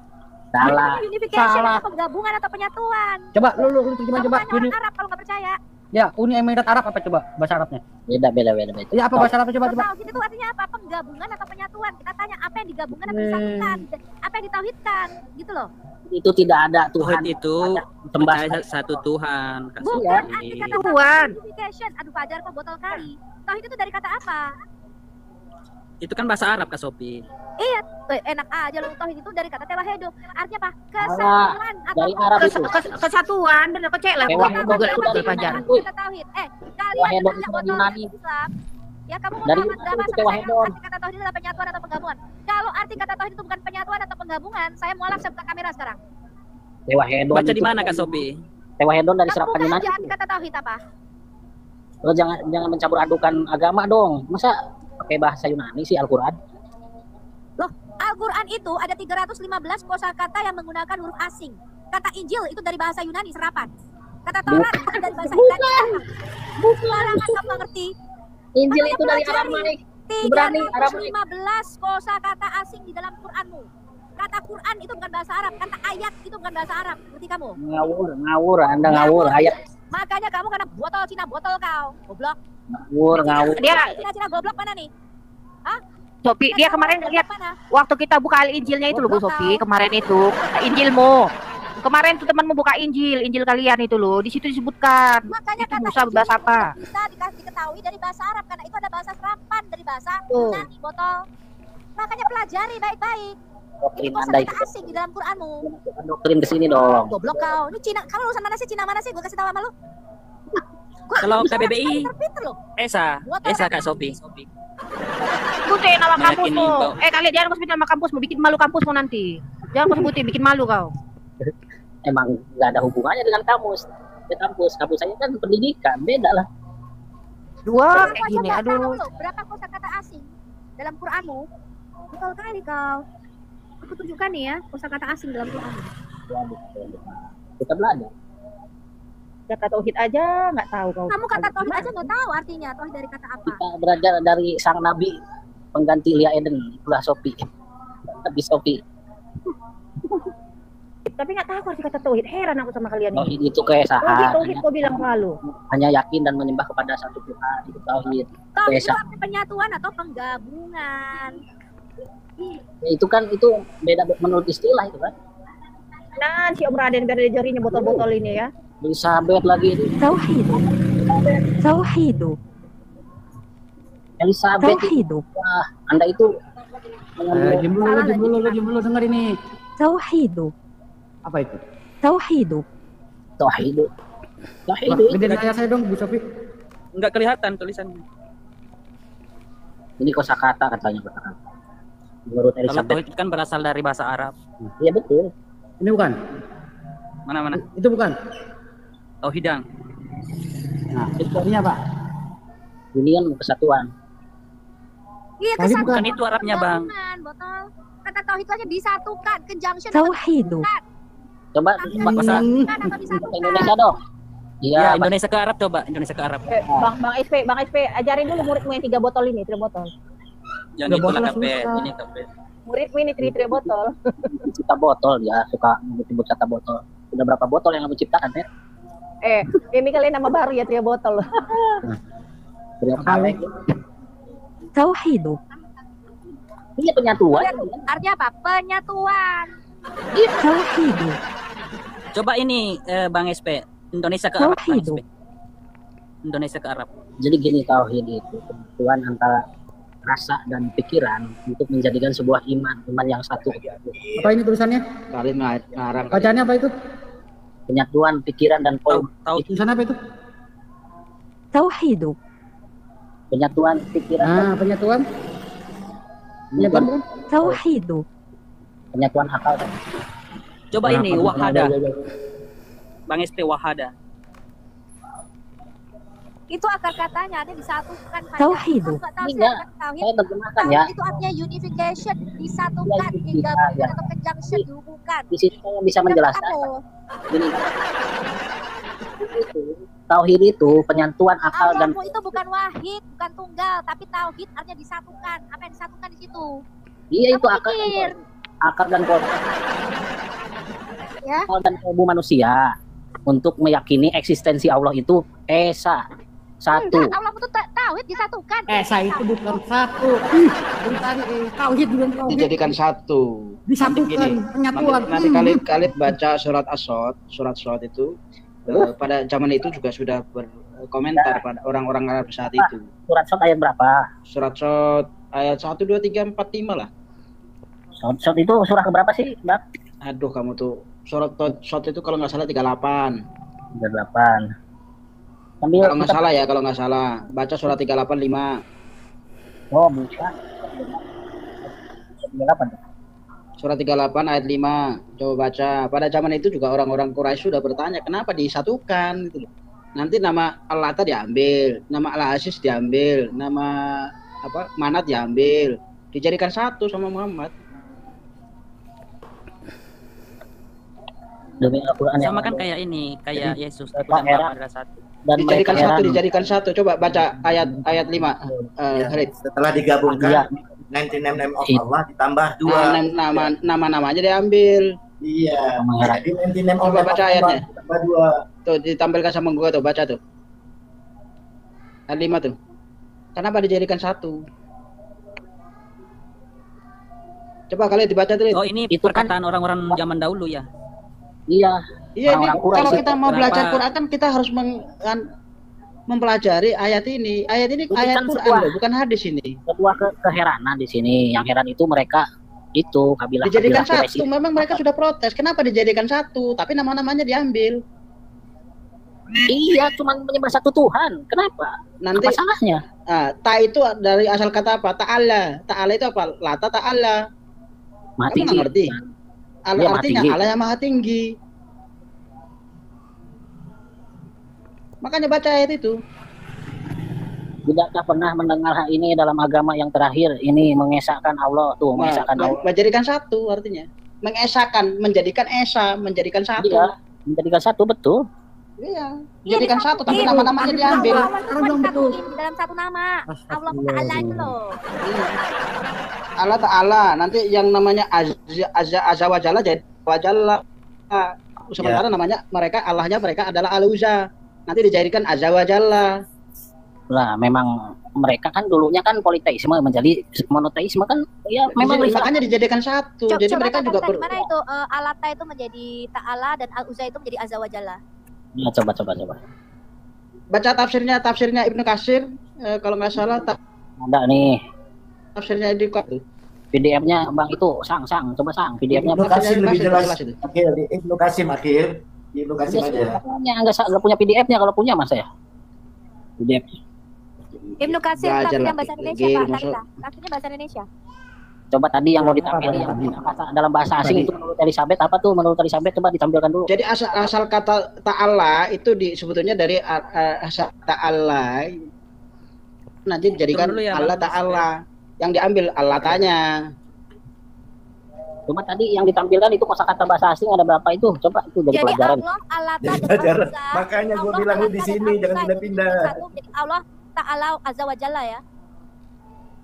Salah. Unification atau penggabungan atau penyatuan. Coba lu terjemahin coba. Uni Arab kalau nggak percaya. Ya, Uni Emirat Arab apa coba bahasa Arabnya? Beda. Ya apa bahasa Arabnya coba. Tauhid itu artinya apa? Penggabungan atau penyatuan. Kita tanya apa yang digabungkan atau disatukan, apa yang ditauhidkan, gitu loh. Itu tidak ada Tuhan. Tauhid itu percaya satu Tuhan. Bukan arti kata Tuhan. Unification. Aduh Fajar kok botol kali. Tauhid itu dari kata apa? Itu kan bahasa Arab Kak Sophie. Iya, enak aja lu. Tauhid itu dari kata tewahedo. Artinya apa? Kesatuan atau dari Arab itu. Kesatuan dan kecek lah. Google itu dari Fajar. Tauhid. Kalian yang botol Islam. Ya kamu mau apa sama arti kata tauhid adalah penyatuan atau penggabungan. Kalau arti kata tauhid itu bukan penyatuan atau penggabungan, saya mualaf saya buka kamera sekarang. Tewahedon. Baca di mana Kak Sophie? Tewahedon dari serapan Yunani. Arti kata tauhid apa? Lo jangan mencampur adukan agama dong. Masa pakai bahasa Yunani sih Al-Quran? Loh, Al-Quran itu ada 315 kosakata yang menggunakan huruf asing. Kata Injil itu dari bahasa Yunani, serapan. Kata Taurat itu dari bahasa Ibrani. Bukan kamu ngerti. Injil itu dari Aramaik. Ibrani, Aramaik. 315 kosakata asing di dalam Quranmu. Kata Quran itu bukan bahasa Arab, kata ayat itu bukan bahasa Arab. Ngerti kamu? Ngawur, Anda ngawur. Ayat. Makanya kamu karena botol Cina botol kau, goblok. Ngawur. Cina goblok mana nih? Hah? Sophie, dia kemarin lihat waktu kita buka Injilnya itu loh Bu Sophie, kemarin itu Injilmu. Kemarin tuh temanmu buka Injil kalian itu loh, di situ disebutkan. Makanya itu Musa bahasa apa? Bisa diketahui dari bahasa Arab karena itu ada bahasa serapan dari bahasa Yunani botol. Makanya pelajari baik-baik. Ini kosakata asing di dalam Quranmu. Doktrin kesini dong. Goblok kau. Ini Cina, kamu lulusan mana sih? Cina mana sih? Gue kasih tahu sama lu. Kalau KBBI, Esa Kak Sophie. sebutin nama Meyakini kampusmu. kau. Kalian jangan kau sebutin nama kampusmu, bikin malu kampusmu nanti. Jangan kau sebutin, bikin malu kau. Emang nggak ada hubungannya dengan kampus. Kampus saya kan pendidikan, beda lah. Dua Coba kayak gini, tahu aduh. dulu, berapa kosakata asing dalam Qur'anmu? Betul kali kau. Aku tunjukkan nih ya, kosakata asing dalam Qur'anmu. Kita belajar. Kata tauhid aja nggak tahu kau. Kamu kata tauhid aja nggak tahu artinya. Tauhid dari kata apa? Kita belajar dari sang nabi pengganti Lia Eden, itulah Sophie. Nabi Sophie. Tapi nggak tahu arti kata tauhid. Heran aku sama kalian ini. Tauhid itu keesaan. Tauhid kau bilang selalu. Hanya yakin dan menyembah kepada satu Tuhan, itu tauhid. Tauhid itu Keesaan. arti penyatuan atau penggabungan. Ya, itu kan beda menurut istilah itu kan. Nah, si Om Raden biar ada jarinya botol-botol ini ya. Elizabeth lagi itu. Tauhid. Elizabeth. Tauhid. Wah, Anda itu Diam dulu, dengar ini. Tauhid. Apa itu? Tauhid. Tauhid. Tauhid Wah, itu. gedein saya dong, Bu Sofi. Enggak kelihatan tulisannya. Ini kosakata katanya kosakata. Menurut Kalau Elizabeth. tauhid kan berasal dari bahasa Arab. Iya betul. Ini bukan? Mana? Itu bukan? Tauhidang. Nah, ini apa? Union kesatuan. Iya, Tauhid kesatuan. Bukan itu Arabnya, Bang. Gabungan, botol. Kata tauhid itu aja disatukan, conjunction. Tauhid. Coba Bahasa Atau disatukan. Indonesia dong. ya, Iya, Indonesia ke Arab coba, Indonesia ke Arab. Bang SP, ajarin dulu muridmu yang 3 botol ini, 3 botol. Yang Udah itu lah botol kape, susah. ini kape. Muridmu ini 3 botol. Cipta botol ya, suka menyebut kata botol. Udah berapa botol yang kamu ciptakan, Teh? Ini kalian nama baru ya 3 botol. Berapa Apa kali? Tauhid. Ini penyatuan. Artinya apa? Penyatuan. Tauhid. Coba ini Bang SP, Indonesia ke Arab, Bang Tauhid. SP. Indonesia ke Arab. Jadi gini tauhid itu penyatuan antara rasa dan pikiran untuk menjadikan sebuah iman yang satu. Apa ini tulisannya? Kalian ngarang. Bacaannya apa itu? Penyatuan pikiran dan poin. Tahu Tulisannya apa itu? Tauhid. Penyatuan pikiran dan Nah, penyatuan. Penyatuan bukan? Tauhid. penyatuan akal. coba ini Nah, wahada. ya. Bang SP wahada. Itu akar katanya ada disatukan. Tauhid. Kamu nggak tahu sih Iya, arti tauhid? saya terjemahkan Tauhid ya. itu artinya unification, disatukan, Ya, digabungkan ya. atau conjunction, dihubungkan. Di sini saya bisa menjelaskan. Kamu. Gini. Tauhid itu penyatuan akal dan Allahmu itu bukan wahid, bukan tunggal, tapi tauhid artinya disatukan. Apa yang disatukan di situ? iya itu Kamu akal pikir. dan poin. Ya. Akal dan kolbu manusia untuk meyakini eksistensi Allah itu esa satu. Enggak, Allah itu tauhid disatukan. Esa itu bukan satu. Tauhid bukan tauhid. Dijadikan satu. Disatukan, Gini, penyatuan. Nanti kalian baca surat As-Sod itu pada zaman itu juga sudah berkomentar pada orang-orang Arab saat itu. Surat Sod ayat berapa? Surat Sod ayat 1, 2, 3, 4, 5 lah. Sod itu surah keberapa sih, Bang? Aduh kamu tuh. Surat Sod itu kalau nggak salah 38. 38. Sambil Kalau nggak salah ya, kalau nggak salah. Baca surat 38, 5. Oh, bisa. 38. Surat 38 ayat 5. Coba baca. Pada zaman itu juga orang-orang Quraisy sudah bertanya, kenapa disatukan gitu loh. Nanti nama Al-Lata diambil, nama Al-Aziz diambil, nama Manat diambil, dijadikan satu sama Muhammad. Demi Al-Qur'an Sama kan kayak ini, kayak Yesus itu Pak dan Era. Bapa adalah satu. dan mereka Dijadikan satu. Coba baca ayat 5. Halid. Setelah digabungkan Iya. 99 name of Allah ditambah 2. Nama-namanya diambil. Iya. Mengerti. Jadi 99 name of Coba Allah baca ayatnya. ditambah 2. Tuh ditampilkan sama gua tuh, baca tuh. Ayat 5 tuh. Kenapa dijadikan satu? Coba kalian dibaca tuh. Oh, ini Itu kan- perkataan orang-orang zaman dahulu ya. Iya. Iya, ini Orang-orang Quraisy kalau kita mau berapa- belajar Quran kan kita harus mempelajari ayat ini. Ayat ini Itu ayat kan Quran sebuah- loh, bukan hadis ini. Sebuah keheranan di sini. Yang heran itu mereka itu kabilah Dijadikan Quraisy. satu, memang mereka sudah protes. Kenapa dijadikan satu? Tapi nama-namanya diambil. Iya, cuma menyembah satu Tuhan. Kenapa? Nanti Apa salahnya? Ta itu dari asal kata apa? Ta'ala. Ta'ala itu apa? Lata ta'ala. Maha Kamu tinggi. nggak ngerti? Dia maha Artinya tinggi. Allah yang maha tinggi. Makanya baca ayat itu. Tidakkah pernah mendengar hal ini dalam agama yang terakhir? Ini mengesahkan Allah tuh, mengesahkan Allah. Menjadikan satu artinya. Mengesahkan, menjadikan esa, menjadikan satu. Iya, menjadikan satu, betul. Iya, menjadikan satu, tapi nama-namanya diambil. Dalam satu nama. Allah Ta'ala itu loh. Allah Ta'ala, nanti yang namanya Azza wa Jalla jadi Wajalla. Sementara namanya mereka, Allahnya mereka adalah Al-Uzza. Nanti dijadikan Azza wa Jalla. Lah, memang mereka kan dulunya kan politeisme menjadi monoteisme kan, ya memang makanya dijadikan satu. Jadi mereka juga gimana itu Alata itu menjadi Ta'ala dan Al-Uzza itu menjadi Azza wa Jalla. Ya, coba. Baca tafsirnya Ibnu Katsir, kalau nggak salah ada nih. Tafsirnya di PDF-nya Bang itu, sang, coba sang. PDF-nya Ibnu Katsir lebih jelas. Akhir di Ibnu Katsir akhir. Di Ibnu Katsir aja. Enggak punya PDF-nya, kalau punya Mas ya. PDF. Ibnu Katsir tafsirnya bahasa Indonesia, Pak. Tafsirnya bahasa Indonesia. Coba tadi yang mau ditampil yang dalam bahasa asing itu menurut Elizabeth apa tuh? Menurut Elizabeth coba ditampilkan dulu. Jadi asal kata Ta'ala itu sebetulnya dari asal Ta'ala nanti dijadikan Allah Ta'ala. Yang diambil Allah tanya. Coba tadi yang ditampilkan itu kosakata bahasa asing ada berapa itu? Coba itu jadi pelajaran. Jadi pelajaran. Makanya gue bilang lu di sini jangan pindah-pindah. Jadi Allah Ta'ala Azza wa Jalla ya.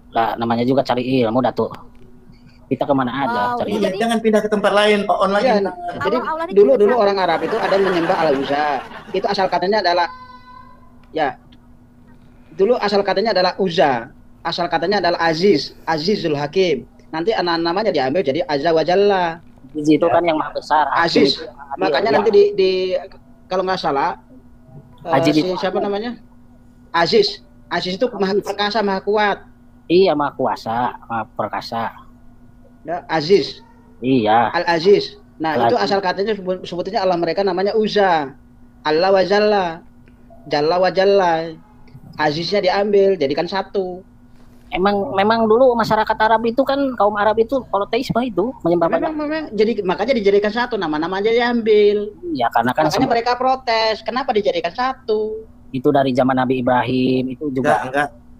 Lah namanya juga cari ilmu Datuk. Kita kemana aja cari ilmu. Jangan pindah ke tempat lain, Pak On lagi. Ya, jadi dulu orang Arab itu ada yang menyembah Al-Uzza. Itu asal katanya adalah dulu asal katanya adalah Uzza. Asal katanya adalah Azizul Hakim. Nanti namanya diambil jadi Azza wa Jalla. Aziz itu kan yang maha besar. Aziz. Makanya nanti di kalau nggak salah siapa namanya? Aziz itu maha perkasa, maha kuat. Iya, maha kuasa, maha perkasa. Ya, Aziz. Iya. Al-Aziz. Nah, itu asal katanya sebetulnya Allah mereka namanya Uzza. Allah wa Jalla. Jalla wa Jalla. Aziznya diambil, jadikan satu. Memang dulu masyarakat Arab itu kan, kaum Arab itu politisme itu menyembah memang jadi makanya dijadikan satu, nama-namanya diambil. Iya, karena kan makanya mereka protes, kenapa dijadikan satu? Itu dari zaman Nabi Ibrahim itu juga.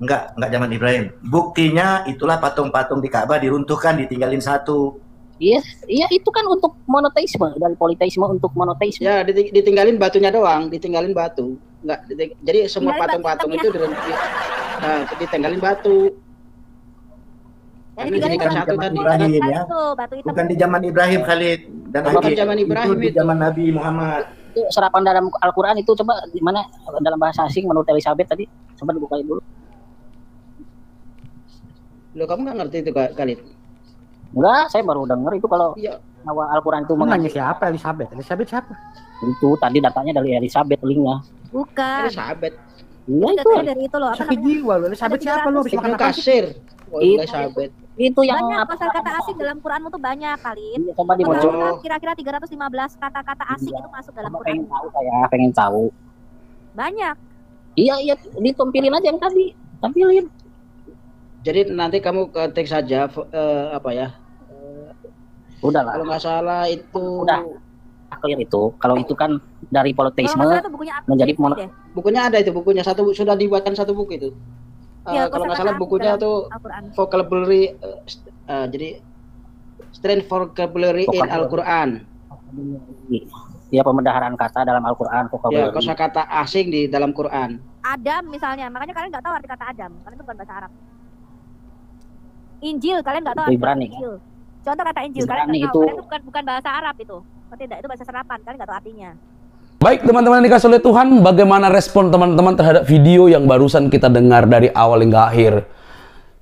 Enggak zaman Ibrahim. Buktinya itulah patung-patung di Ka'bah diruntuhkan, ditinggalin satu. Iya itu kan untuk monoteisme, dari politeisme untuk monoteisme. Ya, ditinggalin batunya doang, ditinggalin batu. Enggak, jadi semua patung-patung itu ditinggalin batu. Jadi dijadikan satu tadi. Ibrahim ya. Bukan di zaman Ibrahim Khalid dan bukan zaman Ibrahim itu di zaman Nabi Muhammad. Itu serapan dalam Al-Qur'an itu coba di mana dalam bahasa asing menurut Elizabeth tadi. Coba dibuka dulu. Loh, kamu nggak ngerti itu Khalid? Enggak, saya baru dengar itu kalau bahwa Al-Qur'an itu mengenai siapa Elizabeth? Elizabeth siapa? Itu tadi datanya dari Elizabeth linknya. Bukan. Elizabeth. Iya itu. Dari itu loh. Sakit jiwa loh. Elizabeth siapa lo? Ibnu Katsir. Elizabeth. Itu yang banyak kata-kata asing dalam Quranmu tuh banyak kali. Iya, coba dibaca. Kira-kira 315 kata-kata asing itu masuk dalam Quran. Pengen tahu saya, pengen tahu. Banyak. Iya, ditampilin aja yang tadi. Tampilin. Jadi nanti kamu ketik saja Udahlah. Kalau nggak salah itu clear itu. Kalau itu kan dari politeisme menjadi bukunya ada itu, bukunya satu sudah dibuatkan satu buku itu. Kalau nggak salah bukunya tuh vocabulary jadi strength vocabulary in Al-Quran. Ya, pemendaharaan kata dalam Al-Quran, vocabulary. Ya, kosakata asing di dalam Quran. Adam misalnya, makanya kalian nggak tahu arti kata Adam, karena itu bukan bahasa Arab. Injil, kalian nggak tahu arti kata Injil. Contoh kata Injil, kalian nggak tahu, karena itu bukan bahasa Arab itu. Tidak, itu bahasa serapan, kalian nggak tahu artinya. Baik teman-teman yang dikasih oleh Tuhan, bagaimana respon teman-teman terhadap video yang barusan kita dengar dari awal hingga akhir?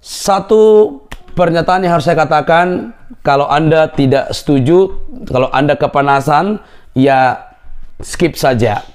Satu pernyataan yang harus saya katakan, kalau Anda tidak setuju, kalau Anda kepanasan, ya skip saja.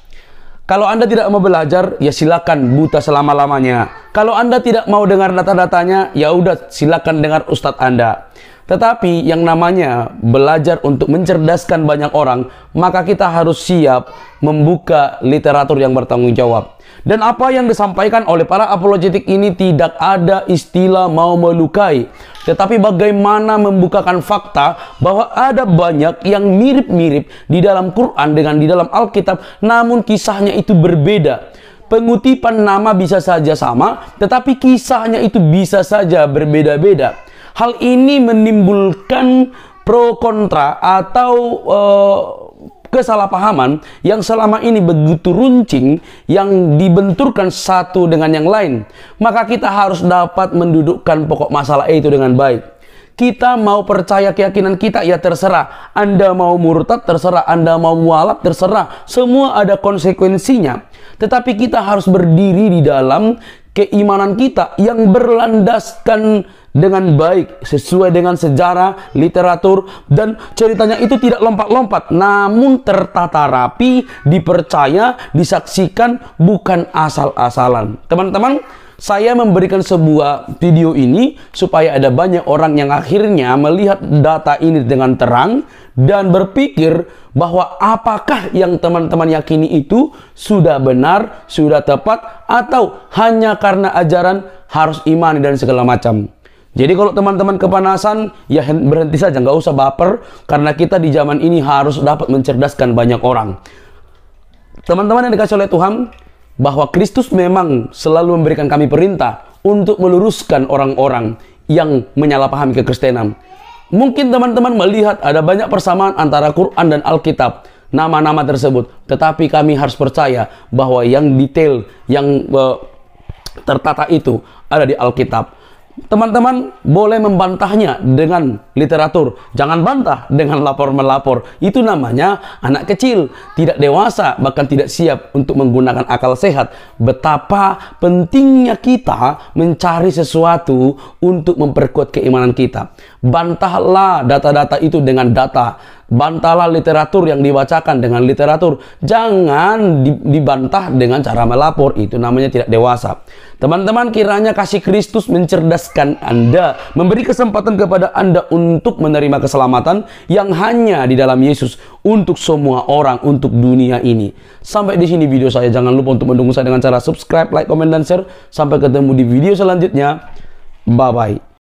Kalau Anda tidak mau belajar, ya silakan buta selama-lamanya. Kalau Anda tidak mau dengar data-datanya, ya udah silakan dengar Ustadz Anda. Tetapi yang namanya belajar untuk mencerdaskan banyak orang, maka kita harus siap membuka literatur yang bertanggung jawab. Dan apa yang disampaikan oleh para apologetik ini tidak ada istilah mau melukai, tetapi bagaimana membukakan fakta bahwa ada banyak yang mirip-mirip di dalam Quran dengan di dalam Alkitab, namun kisahnya itu berbeda. Pengutipan nama bisa saja sama, tetapi kisahnya itu bisa saja berbeda-beda. Hal ini menimbulkan pro kontra atau kesalahpahaman yang selama ini begitu runcing, yang dibenturkan satu dengan yang lain. Maka kita harus dapat mendudukkan pokok masalah itu dengan baik. Kita mau percaya keyakinan kita, ya terserah. Anda mau murtad, terserah. Anda mau mualaf, terserah. Semua ada konsekuensinya. Tetapi kita harus berdiri di dalam keimanan kita yang berlandaskan dengan baik, sesuai dengan sejarah, literatur, dan ceritanya itu tidak lompat-lompat, namun tertata rapi, dipercaya, disaksikan, bukan asal-asalan. Teman-teman, saya memberikan sebuah video ini supaya ada banyak orang yang akhirnya melihat data ini dengan terang dan berpikir bahwa apakah yang teman-teman yakini itu sudah benar, sudah tepat, atau hanya karena ajaran harus imani dan segala macam. Jadi kalau teman-teman kepanasan, ya berhenti saja, nggak usah baper, karena kita di zaman ini harus dapat mencerdaskan banyak orang. Teman-teman yang dikasih oleh Tuhan, bahwa Kristus memang selalu memberikan kami perintah untuk meluruskan orang-orang yang menyalahpahami kekristenan. Mungkin teman-teman melihat ada banyak persamaan antara Quran dan Alkitab, nama-nama tersebut, tetapi kami harus percaya bahwa yang detail, yang tertata itu ada di Alkitab. Teman-teman boleh membantahnya dengan literatur, jangan bantah dengan lapor-melapor. Itu namanya anak kecil, tidak dewasa, bahkan tidak siap untuk menggunakan akal sehat. Betapa pentingnya kita mencari sesuatu untuk memperkuat keimanan kita. Bantahlah data-data itu dengan data. Bantahlah literatur yang dibacakan dengan literatur. Jangan dibantah dengan cara melapor. Itu namanya tidak dewasa. Teman-teman, kiranya kasih Kristus mencerdaskan Anda, memberi kesempatan kepada Anda untuk menerima keselamatan yang hanya di dalam Yesus untuk semua orang, untuk dunia ini. Sampai di sini video saya. Jangan lupa untuk mendukung saya dengan cara subscribe, like, komen, dan share. Sampai ketemu di video selanjutnya. Bye-bye.